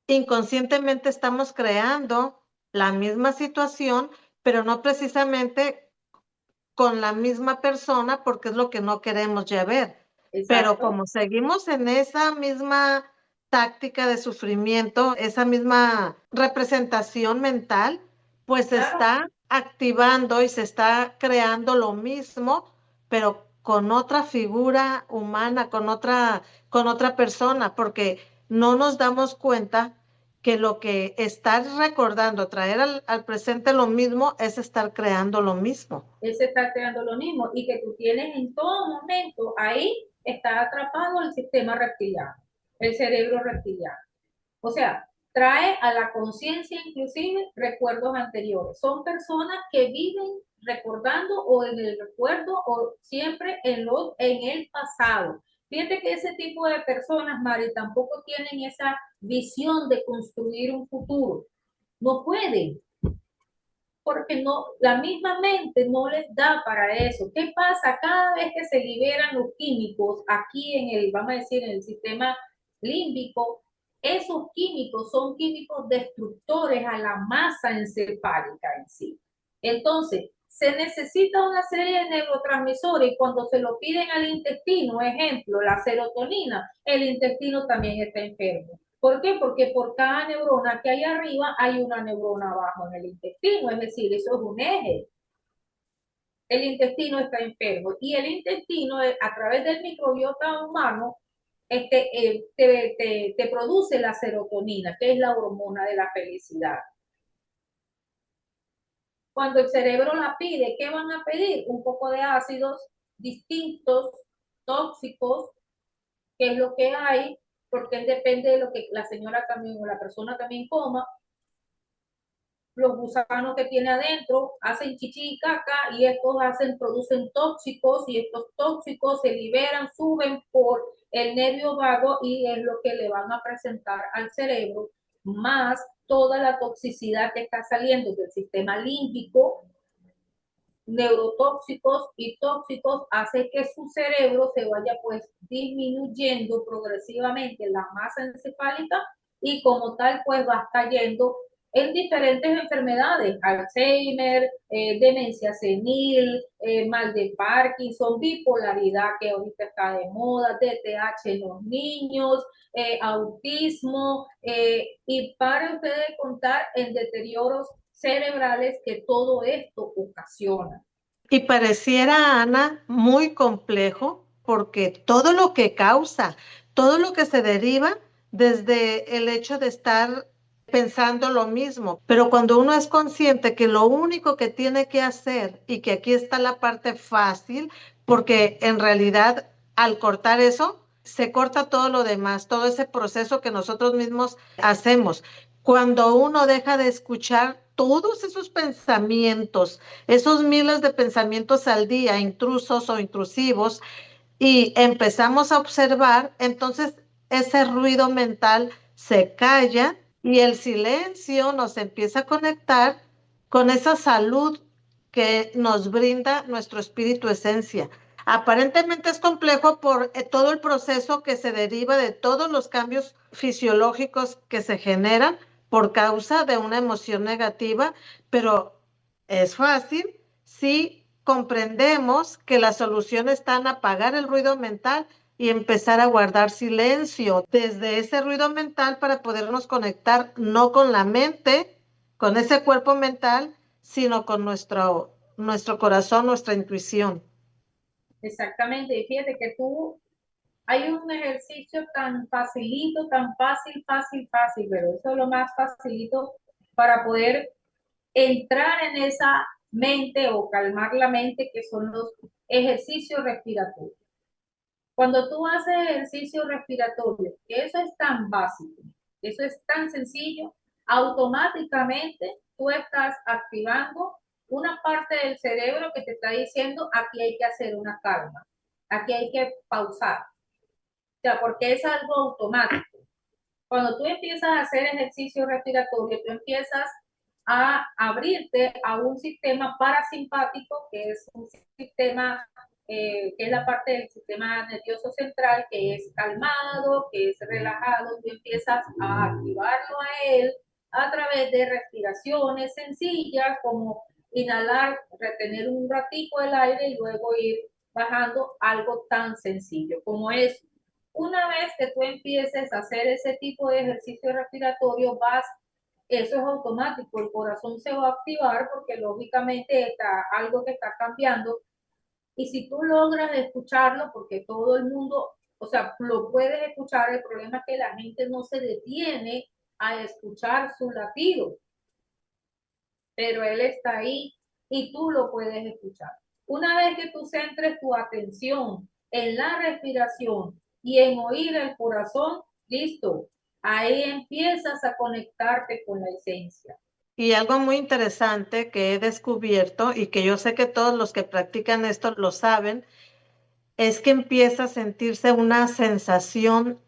inconscientemente estamos creando la misma situación, pero no precisamente con la misma persona porque es lo que no queremos ya ver. Pero Exacto. como seguimos en esa misma táctica de sufrimiento, esa misma representación mental, pues se Claro, está activando y se está creando lo mismo, pero con otra figura humana, con otra persona, porque no nos damos cuenta que lo que estar recordando, traer al presente lo mismo, es estar creando lo mismo. él se está creando lo mismo y que tú tienes en todo momento ahí está atrapado el sistema reptiliano, el cerebro reptiliano. O sea, trae a la conciencia inclusive recuerdos anteriores. Son personas que viven recordando o en el recuerdo o siempre en el pasado. Fíjate que ese tipo de personas, Mari, tampoco tienen esa visión de construir un futuro. No pueden, porque no, la misma mente no les da para eso. ¿Qué pasa? Cada vez que se liberan los químicos aquí en el, vamos a decir, en el sistema límbico, esos químicos son químicos destructores a la masa encefálica en sí. Entonces, se necesita una serie de neurotransmisores y cuando se lo piden al intestino, ejemplo, la serotonina, el intestino también está enfermo. ¿Por qué? Porque por cada neurona que hay arriba hay una neurona abajo en el intestino, es decir, eso es un eje. El intestino está enfermo y el intestino a través del microbiota humano te produce la serotonina, que es la hormona de la felicidad. Cuando el cerebro la pide, ¿qué van a pedir? Un poco de ácidos distintos, tóxicos, que es lo que hay, porque depende de lo que la señora también o la persona también coma. Los gusanos que tiene adentro hacen chichi y caca y estos producen tóxicos y estos tóxicos se liberan, suben por el nervio vago y es lo que le van a presentar al cerebro, más toda la toxicidad que está saliendo del sistema límbico, neurotóxicos y tóxicos, hace que su cerebro se vaya pues disminuyendo progresivamente la masa encefálica y como tal pues va cayendo en diferentes enfermedades, Alzheimer, demencia senil, mal de Parkinson, bipolaridad que ahorita está de moda, TDAH en los niños, autismo, y para ustedes contar en deterioros cerebrales que todo esto ocasiona. Y pareciera, Ana, muy complejo porque todo lo que causa, todo lo que se deriva desde el hecho de estar pensando lo mismo. Pero cuando uno es consciente que lo único que tiene que hacer y que aquí está la parte fácil, porque en realidad al cortar eso, se corta todo lo demás, todo ese proceso que nosotros mismos hacemos. Cuando uno deja de escuchar todos esos pensamientos, esos miles de pensamientos al día, intrusos o intrusivos, y empezamos a observar, entonces ese ruido mental se calla y el silencio nos empieza a conectar con esa salud que nos brinda nuestro espíritu esencia. Aparentemente es complejo por todo el proceso que se deriva de todos los cambios fisiológicos que se generan por causa de una emoción negativa, pero es fácil si comprendemos que la solución está en apagar el ruido mental y empezar a guardar silencio desde ese ruido mental para podernos conectar no con la mente, con ese cuerpo mental, sino con nuestro corazón, nuestra intuición. Exactamente, y fíjate que hay un ejercicio tan facilito, tan fácil, pero eso es lo más facilito para poder entrar en esa mente o calmar la mente, que son los ejercicios respiratorios. Cuando tú haces ejercicio respiratorio, que eso es tan básico, eso es tan sencillo, automáticamente tú estás activando una parte del cerebro que te está diciendo aquí hay que hacer una calma, aquí hay que pausar, o sea, porque es algo automático. Cuando tú empiezas a hacer ejercicio respiratorio, tú empiezas a abrirte a un sistema parasimpático, que es un sistema que es la parte del sistema nervioso central, que es calmado, que es relajado. Tú empiezas a activarlo a él a través de respiraciones sencillas, como inhalar, retener un ratico el aire y luego ir bajando, algo tan sencillo como es. Una vez que tú empieces a hacer ese tipo de ejercicio respiratorio, eso es automático, el corazón se va a activar porque lógicamente está algo que está cambiando. Y si tú logras escucharlo, porque todo el mundo, o sea, lo puedes escuchar, el problema es que la gente no se detiene a escuchar su latido, pero él está ahí y tú lo puedes escuchar. Una vez que tú centres tu atención en la respiración y en oír el corazón, listo, ahí empiezas a conectarte con la esencia. Y algo muy interesante que he descubierto y que yo sé que todos los que practican esto lo saben, es que empieza a sentirse una sensación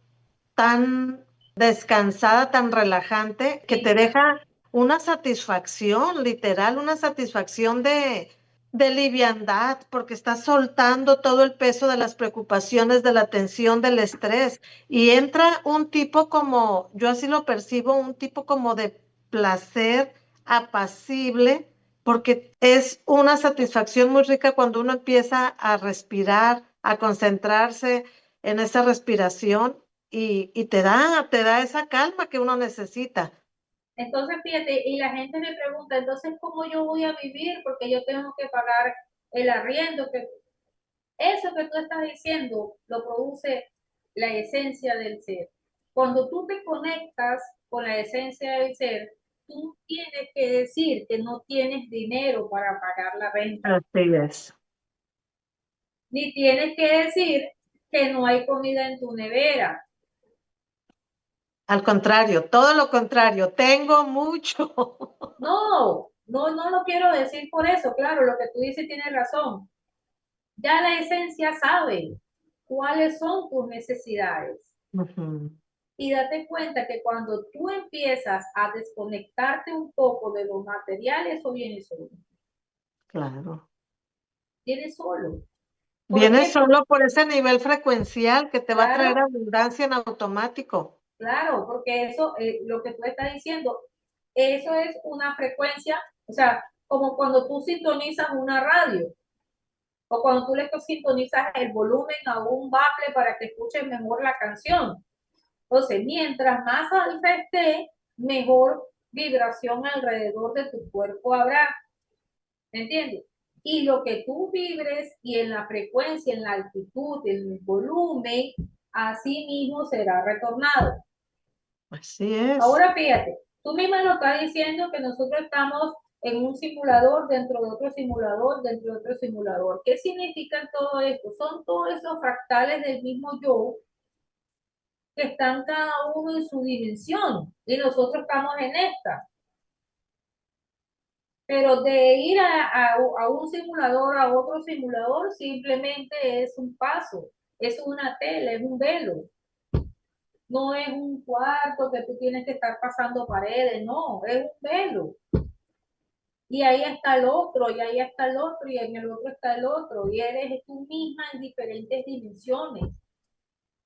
tan descansada, tan relajante, que te deja una satisfacción, literal, una satisfacción de liviandad, porque estás soltando todo el peso de las preocupaciones, de la tensión, del estrés, y entra un tipo como, yo así lo percibo, un tipo como de placer apacible, porque es una satisfacción muy rica cuando uno empieza a respirar, a concentrarse en esa respiración y te da esa calma que uno necesita. Entonces, fíjate, y la gente me pregunta, entonces, ¿cómo yo voy a vivir? Porque yo tengo que pagar el arriendo. Eso que tú estás diciendo lo produce la esencia del ser. Cuando tú te conectas con la esencia del ser, tú tienes que decir que no tienes dinero para pagar la renta, Así es. ni tienes que decir que no hay comida en tu nevera. Al contrario, todo lo contrario, tengo mucho. No lo quiero decir por eso. Claro, lo que tú dices tiene razón. Ya la esencia sabe cuáles son tus necesidades. Ujú, Y date cuenta que cuando tú empiezas a desconectarte un poco de los materiales, eso viene solo. claro. viene solo. ¿Por Viene qué? solo por ese nivel frecuencial que te va a traer Claro, abundancia en automático. claro, porque eso, lo que tú estás diciendo, eso es una frecuencia, o sea, como cuando tú sintonizas una radio o cuando tú le sintonizas el volumen a un bafle para que escuches mejor la canción. Entonces, mientras más alta esté, mejor vibración alrededor de tu cuerpo habrá. ¿Me entiendes? Y lo que tú vibres y en la frecuencia, en la altitud, en el volumen, así mismo será retornado. Así es. Ahora fíjate, tú misma lo estás diciendo que nosotros estamos en un simulador, dentro de otro simulador, dentro de otro simulador. ¿Qué significa todo esto? Son todos esos fractales del mismo yo que están cada uno en su dimensión y nosotros estamos en esta. Pero de ir a un simulador, a otro simulador, simplemente es un paso, es una tela, es un velo. No es un cuarto que tú tienes que estar pasando paredes, no, es un velo. Y ahí está el otro, y ahí está el otro, y en el otro está el otro, y eres tú misma en diferentes dimensiones.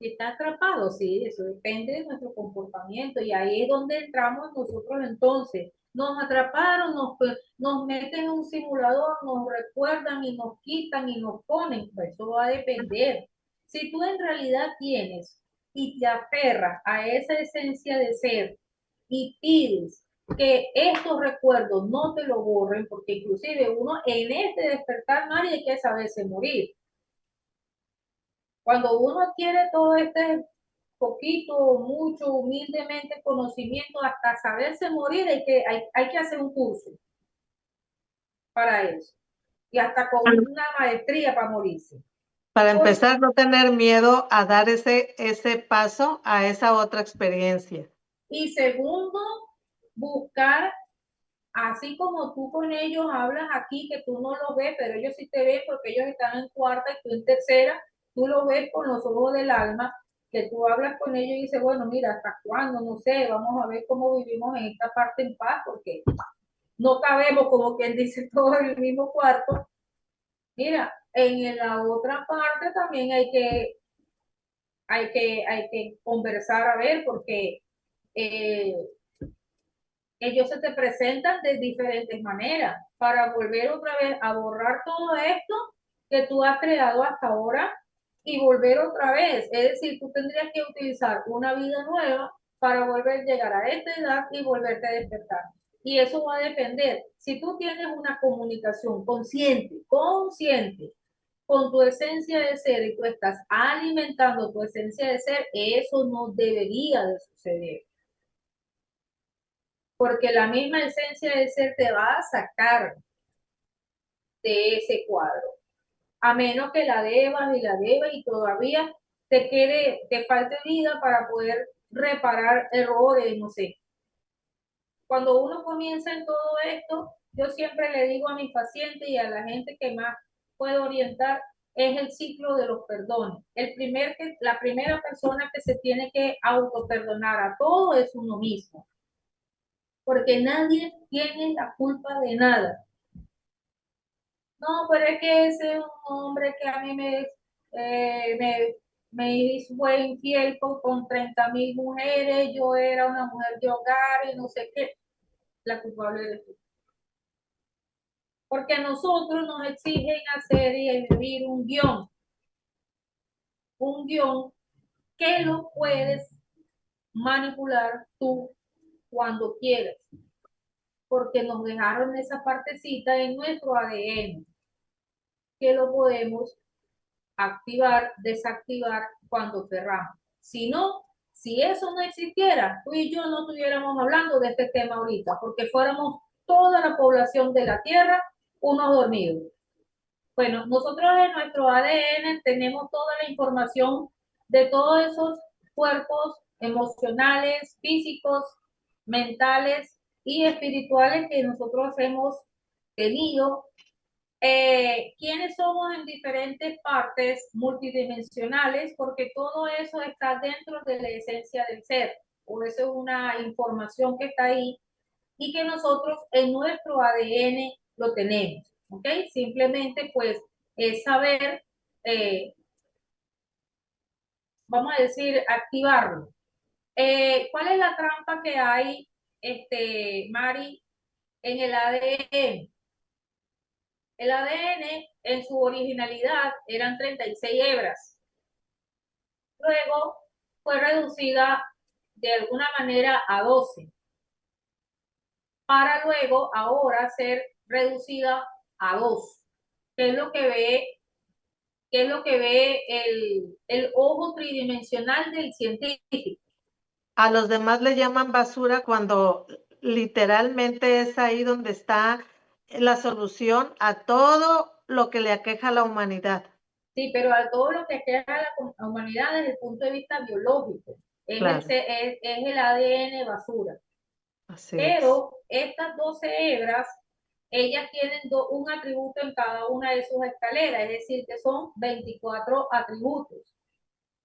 ¿Está atrapado? Sí, eso depende de nuestro comportamiento y ahí es donde entramos nosotros entonces. Nos atraparon, nos meten en un simulador, nos recuerdan y nos quitan y nos ponen. Pues eso va a depender. Si tú en realidad tienes y te aferras a esa esencia de ser y pides que estos recuerdos no te lo borren, porque inclusive uno en este despertar nadie hay que saberse morir. Cuando uno adquiere todo este poquito, mucho, humildemente conocimiento, hasta saberse morir, hay que hacer un curso para eso. Y hasta con una maestría para morirse. Para Por, empezar, no tener miedo a dar ese paso a esa otra experiencia. y segundo, buscar, así como tú con ellos hablas aquí, que tú no los ves, pero ellos sí te ven porque ellos están en cuarta y tú en tercera, tú los ves con los ojos del alma, que tú hablas con ellos y dices, bueno, mira, ¿hasta cuándo? No sé, vamos a ver cómo vivimos en esta parte en paz, porque no cabemos, como quien dice, todos en el mismo cuarto. Mira, en la otra parte también hay que conversar a ver, porque eh, ellos se te presentan de diferentes maneras para volver otra vez a borrar todo esto que tú has creado hasta ahora y volver otra vez. Es decir, tú tendrías que utilizar una vida nueva para volver a llegar a esta edad y volverte a despertar. Y eso va a depender. Si tú tienes una comunicación consciente con tu esencia de ser y tú estás alimentando tu esencia de ser, eso no debería de suceder porque la misma esencia de ser te va a sacar de ese cuadro, a menos que la debas y todavía te falte vida para poder reparar errores, no sé. Cuando uno comienza en todo esto, yo siempre le digo a mis pacientes y a la gente que más puedo orientar, es el ciclo de los perdones. La primera persona que se tiene que autoperdonar a todo es uno mismo, porque nadie tiene la culpa de nada. No, pero es que ese es un hombre que a mí eh, me, me fue infiel con 30.000 mujeres, yo era una mujer de hogar y no sé qué, la culpable de eso. Porque a nosotros nos exigen hacer y escribir un guión que lo puedes manipular tú cuando quieras, porque nos dejaron esa partecita en nuestro ADN, que lo podemos activar, desactivar cuando querramos. Si no, si eso no existiera, tú y yo no estuviéramos hablando de este tema ahorita, porque fuéramos toda la población de la Tierra unos dormidos. Bueno, nosotros en nuestro ADN tenemos toda la información de todos esos cuerpos emocionales, físicos, mentales y espirituales que nosotros hemos tenido quiénes somos en diferentes partes multidimensionales, porque todo eso está dentro de la esencia del ser. Por eso es una información que está ahí y que nosotros en nuestro ADN lo tenemos. ¿Ok? Simplemente pues es saber, eh, vamos a decir, activarlo. ¿Cuál es la trampa que hay, Mari, en el ADN? El ADN en su originalidad eran 36 hebras. Luego fue reducida de alguna manera a 12, para luego ahora ser reducida a 2. ¿Qué es lo que ve? ¿Qué es lo que ve el ojo tridimensional del científico? A los demás le llaman basura cuando literalmente es ahí donde está la solución a todo lo que le aqueja a la humanidad. Sí, pero a todo lo que queda a la humanidad desde el punto de vista biológico, Claro, es el ADN basura. así es. Pero estas 12 hebras, ellas tienen un atributo en cada una de sus escaleras, es decir, que son 24 atributos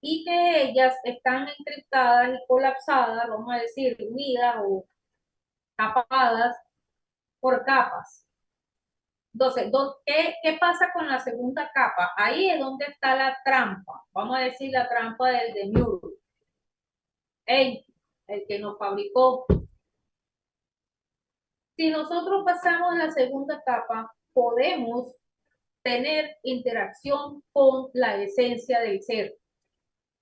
y que ellas están encriptadas y colapsadas, vamos a decir, unidas o tapadas por capas. Entonces, ¿qué pasa con la segunda capa? Ahí es donde está la trampa, vamos a decir la trampa del demiurgo, el que nos fabricó. Si nosotros pasamos la segunda capa, podemos tener interacción con la esencia del ser,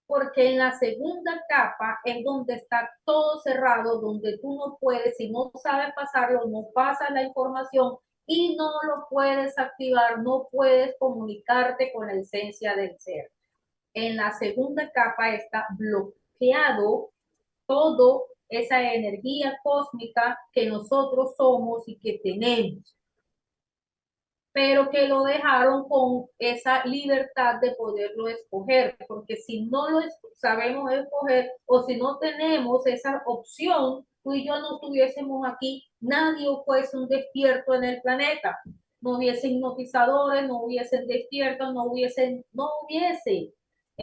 porque en la segunda capa es donde está todo cerrado, donde tú no puedes, si no sabes pasarlo, no pasas la información y no lo puedes activar, no puedes comunicarte con la esencia del ser. En la segunda capa está bloqueado todo esa energía cósmica que nosotros somos y que tenemos, pero que lo dejaron con esa libertad de poderlo escoger, porque si no lo sabemos escoger o si no tenemos esa opción, tú y yo no estuviésemos aquí, nadie fuese un despierto en el planeta, no hubiese hipnotizadores, no hubiesen despiertos, no hubiese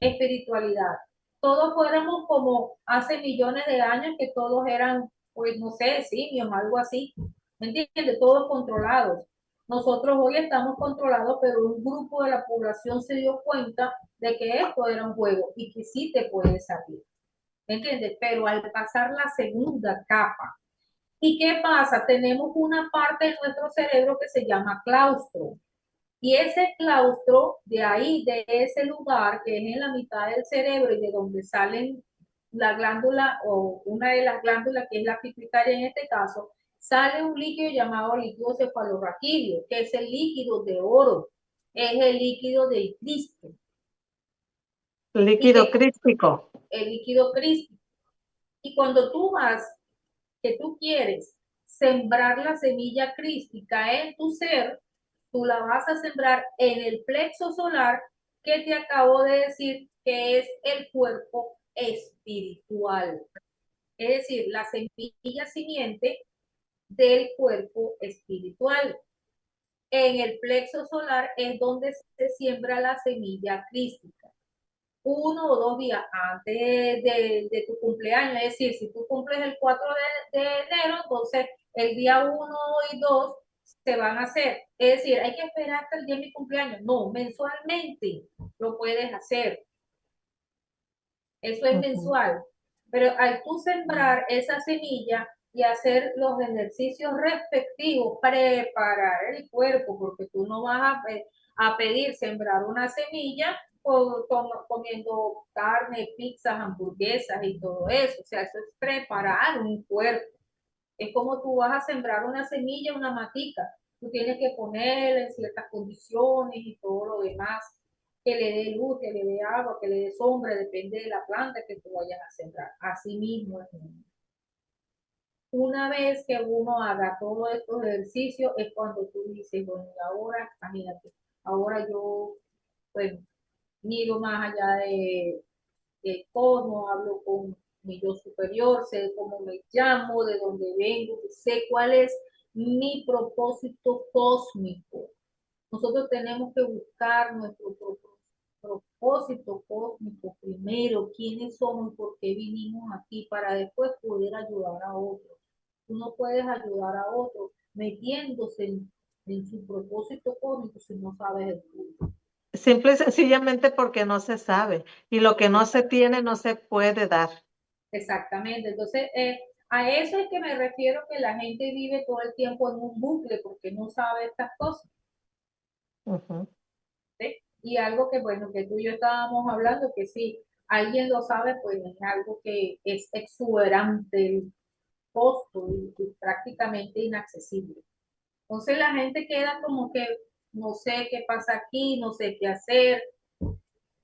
espiritualidad. Todos fuéramos como hace millones de años que todos eran, pues no sé, simios, algo así, ¿me entiendes? Todos controlados. Nosotros hoy estamos controlados, pero un grupo de la población se dio cuenta de que esto era un juego y que sí te puedes salir. ¿Me entiendes? Pero al pasar la segunda capa, ¿y qué pasa? Tenemos una parte de nuestro cerebro que se llama claustro. Y ese claustro, de ahí, de ese lugar, que es en la mitad del cerebro y de donde salen la glándula o una de las glándulas, que es la pituitaria en este caso, sale un líquido llamado líquido cefalorraquídeo, que es el líquido de oro, es el líquido del Cristo, y Líquido que crístico. el líquido Cristo. Y cuando tú vas, que tú quieres sembrar la semilla crística en tu ser, tú la vas a sembrar en el plexo solar que te acabo de decir que es el cuerpo espiritual. Es decir, la semilla simiente del cuerpo espiritual. En el plexo solar es donde se siembra la semilla crística. 1 o 2 días antes de tu cumpleaños, es decir, si tú cumples el 4 de enero, entonces el día 1 y 2 se van a hacer. Es decir, hay que esperar hasta el día de mi cumpleaños. No, mensualmente lo puedes hacer. Eso es mensual. Pero al tú sembrar esa semilla y hacer los ejercicios respectivos, preparar el cuerpo, porque tú no vas a pedir sembrar una semilla comiendo carne, pizzas, hamburguesas y todo eso. O sea, eso es preparar un cuerpo. Es como tú vas a sembrar una semilla, una matica. Tú tienes que ponerla en ciertas condiciones y todo lo demás, que le dé luz, que le dé agua, que le dé sombra, depende de la planta que tú vayas a sembrar. Así mismo es. Una vez que uno haga todos estos ejercicios, es cuando tú dices, bueno, ahora, imagínate, ahora yo, bueno, miro más allá de cómo hablo con mi yo superior, sé cómo me llamo, de dónde vengo, sé cuál es mi propósito cósmico. Nosotros tenemos que buscar nuestro propósito cósmico primero, quiénes somos, por qué vinimos aquí, para después poder ayudar a otros. Tú no puedes ayudar a otros metiéndose en su propósito cósmico si no sabes el tuyo. Simple y sencillamente porque no se sabe. Y lo que no se tiene no se puede dar. Exactamente. Entonces, a eso es que me refiero que la gente vive todo el tiempo en un bucle porque no sabe estas cosas. Ujú. ¿Sí? Y algo que, bueno, que tú y yo estábamos hablando, que si alguien lo sabe, pues es algo que es exuberante el costo y prácticamente inaccesible. Entonces la gente queda como que no sé qué pasa aquí, no sé qué hacer,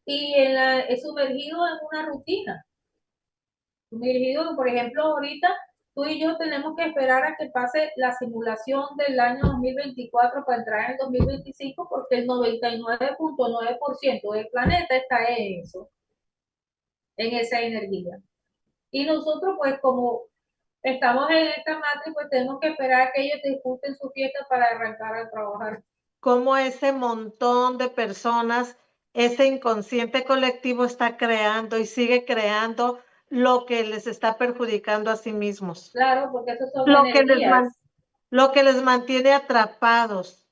y es sumergido en una rutina. Sumergido, por ejemplo, ahorita tú y yo tenemos que esperar a que pase la simulación del año 2024 para entrar en el 2025 porque el 99.9% del planeta está en eso, en esa energía. Y nosotros, pues, como estamos en esta matriz, pues tenemos que esperar a que ellos disfruten su fiesta para arrancar a trabajar. Cómo ese montón de personas, ese inconsciente colectivo está creando y sigue creando lo que les está perjudicando a sí mismos. Claro, porque esos son Lo que les, energías. lo que les mantiene atrapados,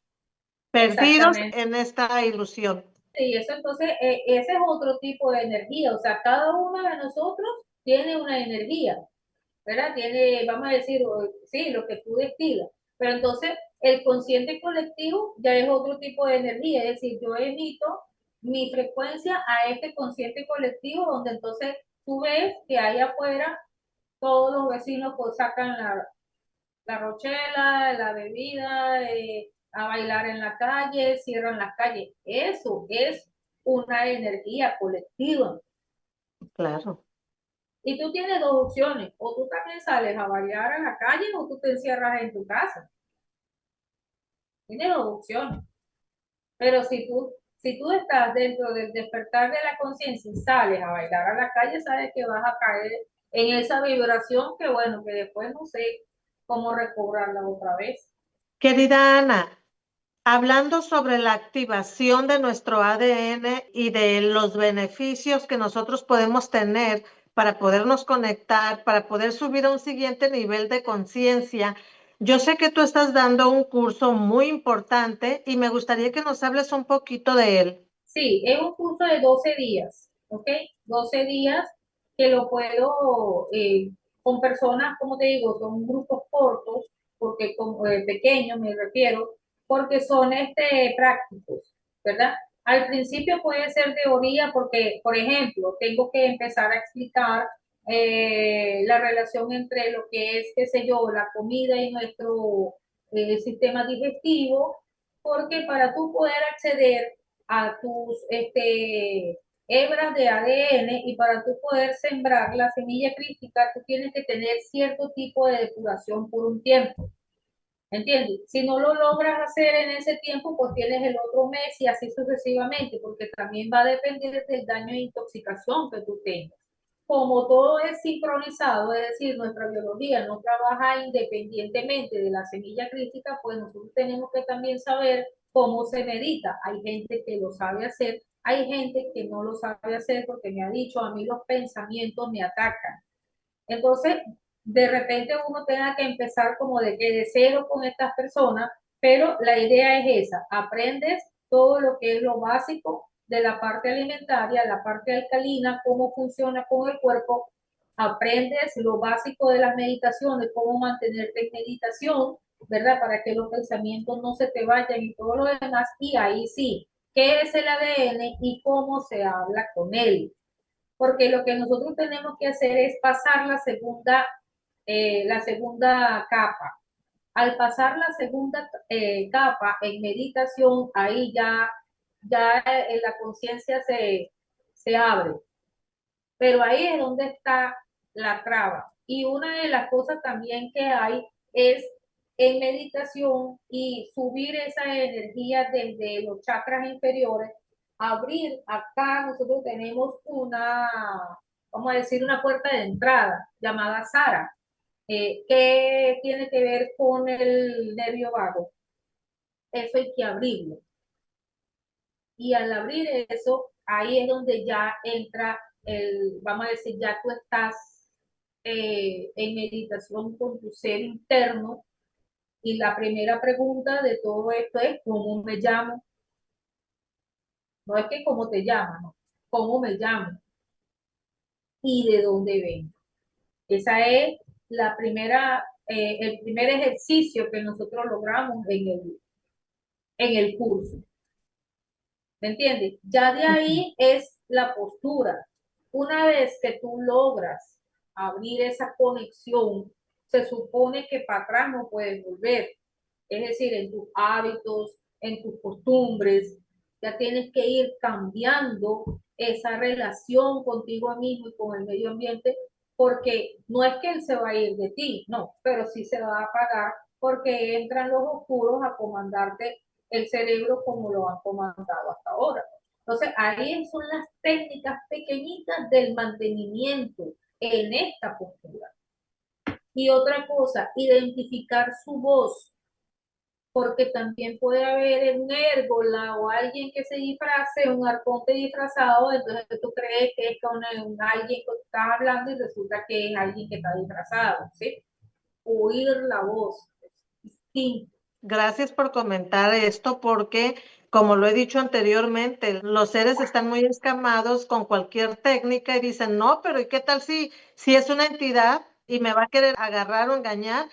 perdidos Exactamente. en esta ilusión. Y eso entonces, ese es otro tipo de energía. O sea, cada uno de nosotros tiene una energía, ¿verdad? Tiene, vamos a decir, sí, lo que tú destilas. Pero entonces, el consciente colectivo ya es otro tipo de energía. Es decir, yo emito mi frecuencia a este consciente colectivo, donde entonces tú ves que ahí afuera todos los vecinos pues sacan la rochela, la bebida, a bailar en la calle, cierran las calles. Eso es una energía colectiva. Claro. Y tú tienes dos opciones, o tú también sales a bailar a la calle o tú te encierras en tu casa. Tienes dos opciones. Pero si tú estás dentro del despertar de la conciencia y sales a bailar a la calle, sabes que vas a caer en esa vibración que, bueno, que después no sé cómo recobrarla otra vez. Querida Ana, hablando sobre la activación de nuestro ADN y de los beneficios que nosotros podemos tener para podernos conectar, para poder subir a un siguiente nivel de conciencia, yo sé que tú estás dando un curso muy importante y me gustaría que nos hables un poquito de él. Sí, es un curso de 12 días, ¿ok? 12 días que lo puedo, con personas, como te digo, son grupos cortos, porque pequeños me refiero, porque son prácticos, ¿verdad? Al principio puede ser teoría porque, por ejemplo, tengo que empezar a explicar la relación entre lo que es, qué sé yo, la comida y nuestro sistema digestivo, porque para tú poder acceder a tus hebras de ADN y para tú poder sembrar la semilla crítica, tú tienes que tener cierto tipo de depuración por un tiempo. ¿Entiendes? Si no lo logras hacer en ese tiempo, pues tienes el otro mes y así sucesivamente, porque también va a depender del daño de intoxicación que tú tengas. Como todo es sincronizado, es decir, nuestra biología no trabaja independientemente de la semilla crítica, pues nosotros tenemos que también saber cómo se medita. Hay gente que lo sabe hacer, hay gente que no lo sabe hacer porque me ha dicho, a mí los pensamientos me atacan. Entonces, de repente uno tenga que empezar como de cero con estas personas, pero la idea es esa, aprendes todo lo que es lo básico de la parte alimentaria, la parte alcalina, cómo funciona con el cuerpo, aprendes lo básico de las meditaciones, cómo mantenerte en meditación, ¿verdad? Para que los pensamientos no se te vayan y todo lo demás, y ahí sí, ¿qué es el ADN y cómo se habla con él? Porque lo que nosotros tenemos que hacer es pasar la segunda capa. Al pasar la segunda capa en meditación, ahí ya la conciencia se abre. Pero ahí es donde está la traba. Y una de las cosas también que hay es en meditación y subir esa energía desde los chakras inferiores, abrir acá, nosotros tenemos vamos a decir, una puerta de entrada llamada Sara, que tiene que ver con el nervio vago. Eso hay que abrirlo. Y al abrir eso, ahí es donde ya entra vamos a decir, ya tú estás en meditación con tu ser interno Y la primera pregunta de todo esto es, ¿cómo me llamo? No es que cómo te llamas, no. ¿Cómo me llamo? ¿Y de dónde vengo? Esa es el primer ejercicio que nosotros logramos en el curso. ¿Me entiendes? Ya de ahí es la postura. Una vez que tú logras abrir esa conexión, se supone que para atrás no puedes volver. Es decir, en tus hábitos, en tus costumbres, ya tienes que ir cambiando esa relación contigo mismo y con el medio ambiente, porque no es que él se va a ir de ti, no, pero sí se va a apagar porque entran los oscuros a comandarte el cerebro como lo han comandado hasta ahora. Entonces, ahí son las técnicas pequeñitas del mantenimiento en esta postura. Y otra cosa, identificar su voz, porque también puede haber un érgola o alguien que se disfrace, un arconte disfrazado, entonces tú crees que es con alguien que estás hablando y resulta que es alguien que está disfrazado, ¿sí? Oír la voz, es distinto. Gracias por comentar esto porque, como lo he dicho anteriormente, los seres están muy escamados con cualquier técnica y dicen, no, pero ¿y qué tal si es una entidad y me va a querer agarrar o engañar?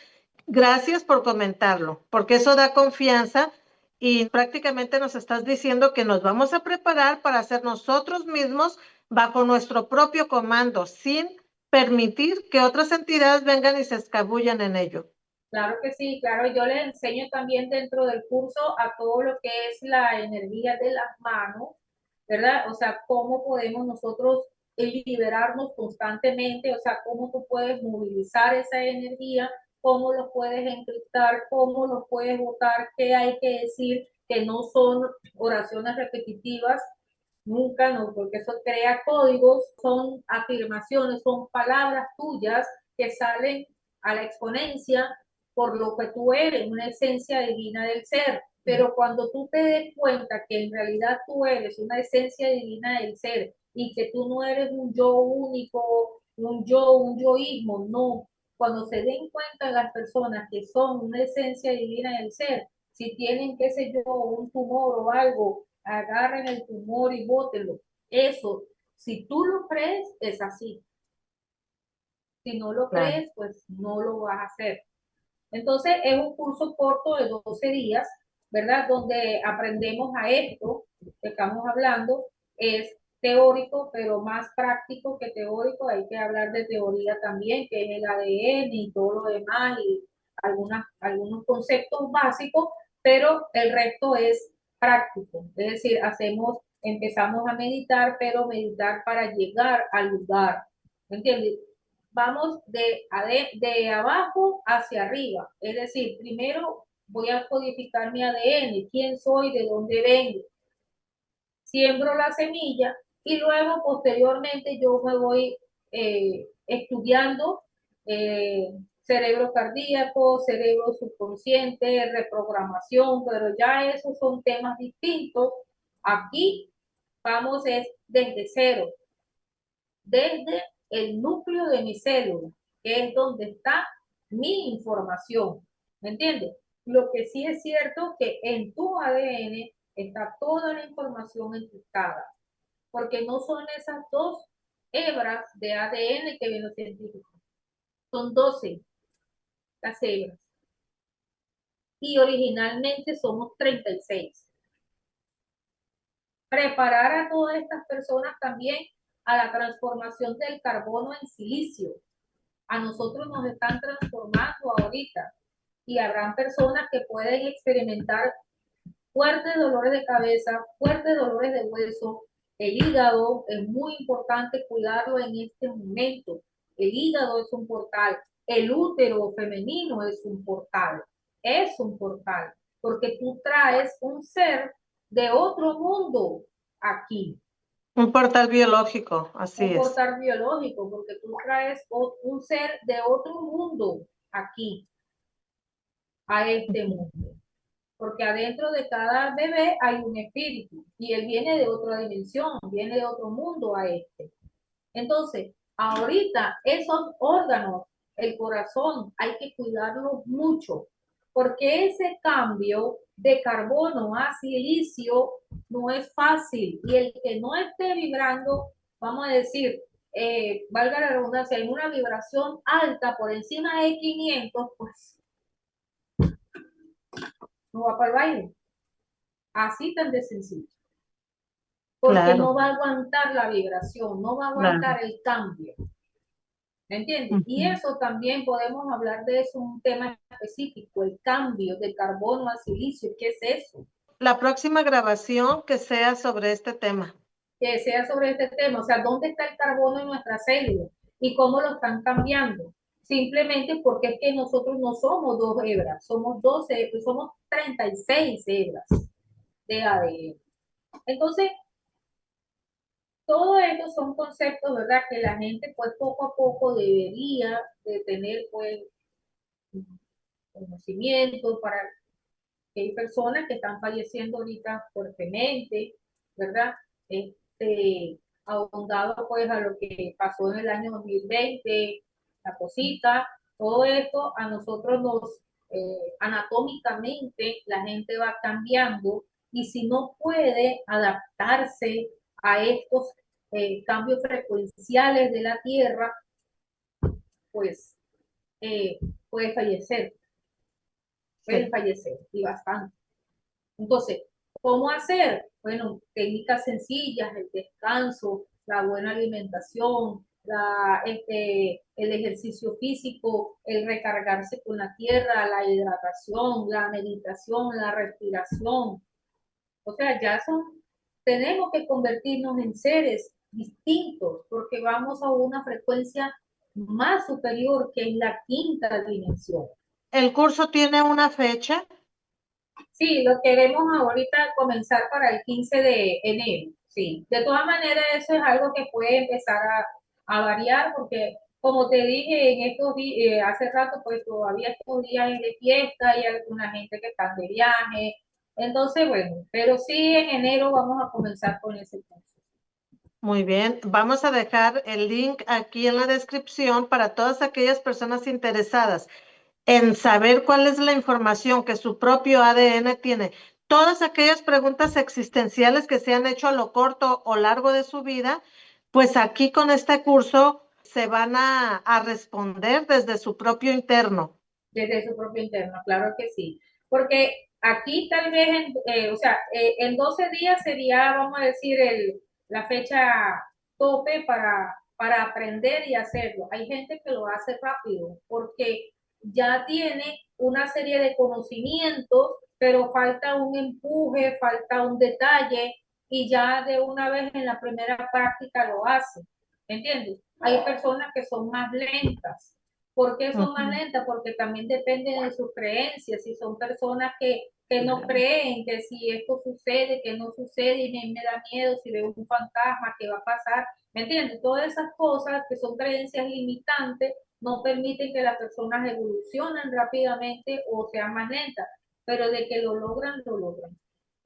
Gracias por comentarlo, porque eso da confianza y prácticamente nos estás diciendo que nos vamos a preparar para ser nosotros mismos bajo nuestro propio comando, sin permitir que otras entidades vengan y se escabullan en ello. Claro que sí, claro, yo les enseño también dentro del curso a todo lo que es la energía de las manos, ¿verdad? O sea, cómo podemos nosotros liberarnos constantemente, o sea, cómo tú puedes movilizar esa energía, cómo lo puedes encriptar, cómo lo puedes botar, qué hay que decir, que no son oraciones repetitivas, nunca, no, porque eso crea códigos, son afirmaciones, son palabras tuyas que salen a la exponencia por lo que tú eres, una esencia divina del ser. Pero cuando tú te des cuenta que en realidad tú eres una esencia divina del ser y que tú no eres un yo único, un yoísmo, no. Cuando se den cuenta las personas que son una esencia divina del ser, si tienen, qué sé yo, un tumor o algo, agarren el tumor y bótenlo. Eso, si tú lo crees, es así. Si no lo Claro. crees, pues no lo vas a hacer. Entonces, es un curso corto de 12 días, ¿verdad? Donde aprendemos a esto que estamos hablando. Es teórico, pero más práctico que teórico. Hay que hablar de teoría también, que es el ADN y todo lo demás, y algunos conceptos básicos, pero el resto es práctico. Es decir, empezamos a meditar, pero meditar para llegar al lugar. ¿Me entiendes? Vamos de abajo hacia arriba. Es decir, primero voy a codificar mi ADN, quién soy, de dónde vengo. Siembro la semilla y luego posteriormente yo me voy estudiando cerebro cardíaco, cerebro subconsciente, reprogramación, pero ya esos son temas distintos. Aquí vamos es desde cero, desde el núcleo de mi célula, que es donde está mi información. ¿Me entiendes? Lo que sí es cierto que en tu ADN está toda la información encriptada, porque no son esas dos hebras de ADN que ven los científicos, son 12 las hebras y originalmente somos 36. Preparar a todas estas personas también a la transformación del carbono en silicio. A nosotros nos están transformando ahorita y habrán personas que pueden experimentar fuertes dolores de cabeza, fuertes dolores de hueso. El hígado es muy importante cuidarlo en este momento. El hígado es un portal, el útero femenino es un portal, porque tú traes un ser de otro mundo aquí, Un portal biológico, así un es. portal biológico, porque tú traes un ser de otro mundo aquí, a este mundo. Porque adentro de cada bebé hay un espíritu y él viene de otra dimensión, viene de otro mundo a este. Entonces, ahorita esos órganos, el corazón, hay que cuidarlos mucho, porque ese cambio de carbono a silicio no es fácil y el que no esté vibrando, vamos a decir, valga la redundancia, en una vibración alta por encima de 500, pues no va para el baile. Así tan de sencillo. Porque Claro, no va a aguantar la vibración, no va a claro. aguantar el cambio. ¿Me entiendes? Y Ujú. eso también podemos hablar de eso, un tema específico, el cambio de carbono a silicio. ¿Qué es eso? La próxima grabación que sea sobre este tema. Que sea sobre este tema, o sea, ¿dónde está el carbono en nuestras células y cómo lo están cambiando? Simplemente porque es que nosotros no somos dos hebras, somos 12, somos 36 hebras de ADN. Entonces, todo esto son conceptos, ¿verdad? Que la gente pues poco a poco debería de tener pues conocimiento para que hay personas que están falleciendo ahorita fuertemente, ¿verdad? Ahondado pues a lo que pasó en el año 2020, la cosita, todo esto a nosotros nos, anatómicamente, la gente va cambiando y si no puede adaptarse a estos cambios frecuenciales de la Tierra, pues eh, puede fallecer, puede Sí. fallecer y bastante. Entonces, ¿cómo hacer? Bueno, técnicas sencillas, el descanso, la buena alimentación, el ejercicio físico, el recargarse con la tierra, la hidratación, la meditación, la respiración. O sea, tenemos que convertirnos en seres distintos porque vamos a una frecuencia más superior que es la quinta dimensión. ¿El curso tiene una fecha? Sí, lo queremos ahorita comenzar para el 15 de enero. Sí, de todas maneras eso es algo que puede empezar a variar porque como te dije en estos días, hace rato, pues todavía estos días es de fiesta y hay alguna gente que está de viaje. Entonces, bueno, pero sí en enero vamos a comenzar con ese curso. Muy bien, vamos a dejar el link aquí en la descripción para todas aquellas personas interesadas en saber cuál es la información que su propio ADN tiene. Todas aquellas preguntas existenciales que se han hecho a lo corto o largo de su vida, pues aquí con este curso se van a responder desde su propio interno. Desde su propio interno, claro que sí. Porque aquí tal vez, o sea, en 12 días sería, vamos a decir, la fecha tope para aprender y hacerlo. Hay gente que lo hace rápido porque ya tiene una serie de conocimientos, pero falta un empuje, falta un detalle y ya de una vez en la primera práctica lo hace. ¿Entiendes? Hay personas que son más lentas. ¿Por qué son más Ujú. lentas? Porque también depende de sus creencias. Si son personas que no creen que si esto sucede, que no sucede y me da miedo, si veo un fantasma, ¿qué va a pasar? ¿Me entiendes? Todas esas cosas que son creencias limitantes no permiten que las personas evolucionen rápidamente o sean más lentas, pero de que lo logran, lo logran.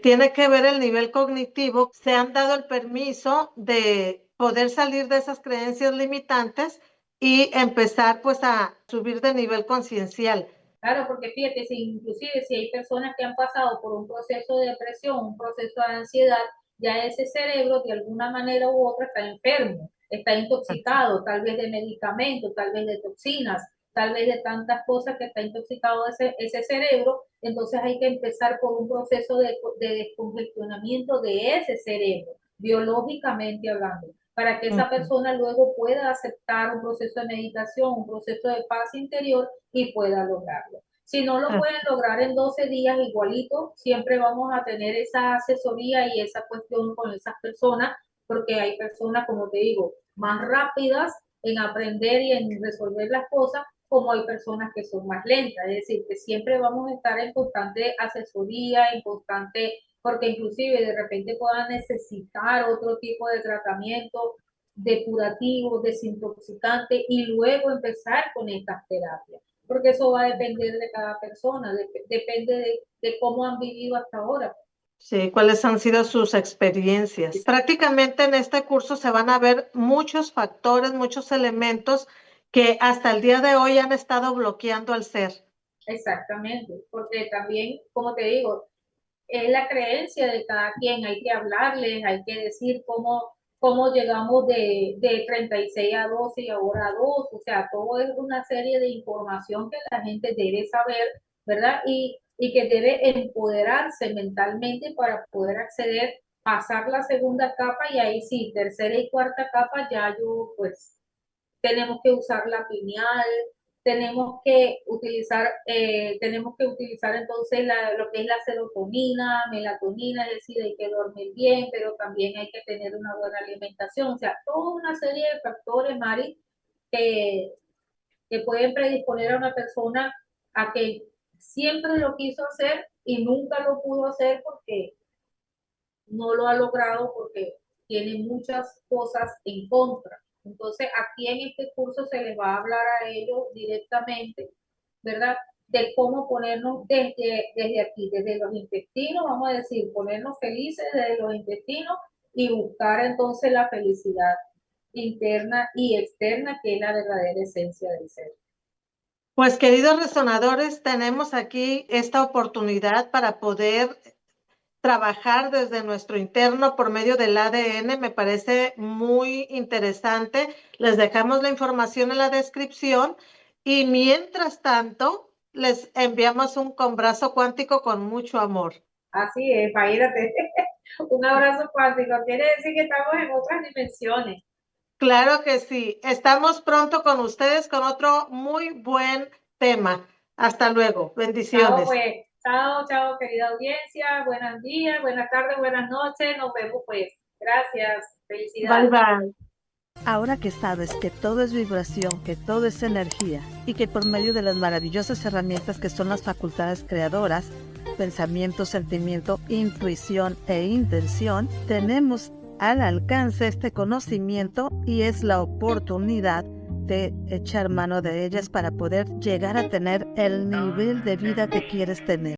Tiene que ver el nivel cognitivo. Se han dado el permiso de poder salir de esas creencias limitantes y empezar pues a subir de nivel conciencial. Claro, porque fíjate, inclusive si hay personas que han pasado por un proceso de depresión, un proceso de ansiedad, ya ese cerebro de alguna manera u otra está enfermo, está intoxicado, tal vez de medicamentos, tal vez de toxinas, tal vez de tantas cosas que está intoxicado ese cerebro, entonces hay que empezar por un proceso de descongestionamiento de ese cerebro, biológicamente hablando, para que esa Ujú. persona luego pueda aceptar un proceso de meditación, un proceso de paz interior y pueda lograrlo. Si no lo Ah, pueden lograr en 12 días igualito, siempre vamos a tener esa asesoría y esa cuestión con esas personas, porque hay personas, como te digo, más rápidas en aprender y en resolver las cosas, como hay personas que son más lentas. Es decir, que siempre vamos a estar en constante asesoría, en constante, porque inclusive de repente puedan necesitar otro tipo de tratamiento depurativo, desintoxicante y luego empezar con estas terapias porque eso va a depender de cada persona, depende de cómo han vivido hasta ahora. sí, ¿cuáles han sido sus experiencias? Prácticamente en este curso se van a ver muchos factores, muchos elementos que hasta el día de hoy han estado bloqueando al ser. exactamente, porque también, como te digo, es la creencia de cada quien, hay que hablarles, hay que decir cómo llegamos de 36 a 12 y ahora a 2, o sea, todo es una serie de información que la gente debe saber, ¿verdad? Y que debe empoderarse mentalmente para poder acceder, pasar la segunda capa y ahí sí, tercera y cuarta capa ya yo pues tenemos que usar la pineal, tenemos que utilizar entonces lo que es la serotonina, melatonina, es decir, hay que dormir bien, pero también hay que tener una buena alimentación, o sea, toda una serie de factores, Mari, que, que pueden predisponer a una persona a que siempre lo quiso hacer y nunca lo pudo hacer porque no lo ha logrado porque tiene muchas cosas en contra. Entonces, aquí en este curso se les va a hablar a ellos directamente, ¿verdad? De cómo ponernos desde aquí, desde los intestinos, vamos a decir, ponernos felices desde los intestinos y buscar entonces la felicidad interna y externa, que es la verdadera esencia del ser. Pues queridos resonadores, tenemos aquí esta oportunidad para poder trabajar desde nuestro interno por medio del ADN. Me parece muy interesante. Les dejamos la información en la descripción y mientras tanto les enviamos un combrazo cuántico con mucho amor. Así es, imagínate. Un abrazo cuántico, quiere decir que estamos en otras dimensiones. Claro que sí. Estamos pronto con ustedes con otro muy buen tema. Hasta luego. Chao, Bendiciones. pues. Chao, chao, querida audiencia. Buenos días, buenas tardes, buenas noches. Nos vemos, pues. Gracias. Bye Felicidades. bye. Ahora que sabes que todo es vibración, que todo es energía y que por medio de las maravillosas herramientas que son las facultades creadoras, pensamiento, sentimiento, intuición e intención, tenemos al alcance este conocimiento y es la oportunidad de echar mano de ellas para poder llegar a tener el nivel de vida que quieres tener.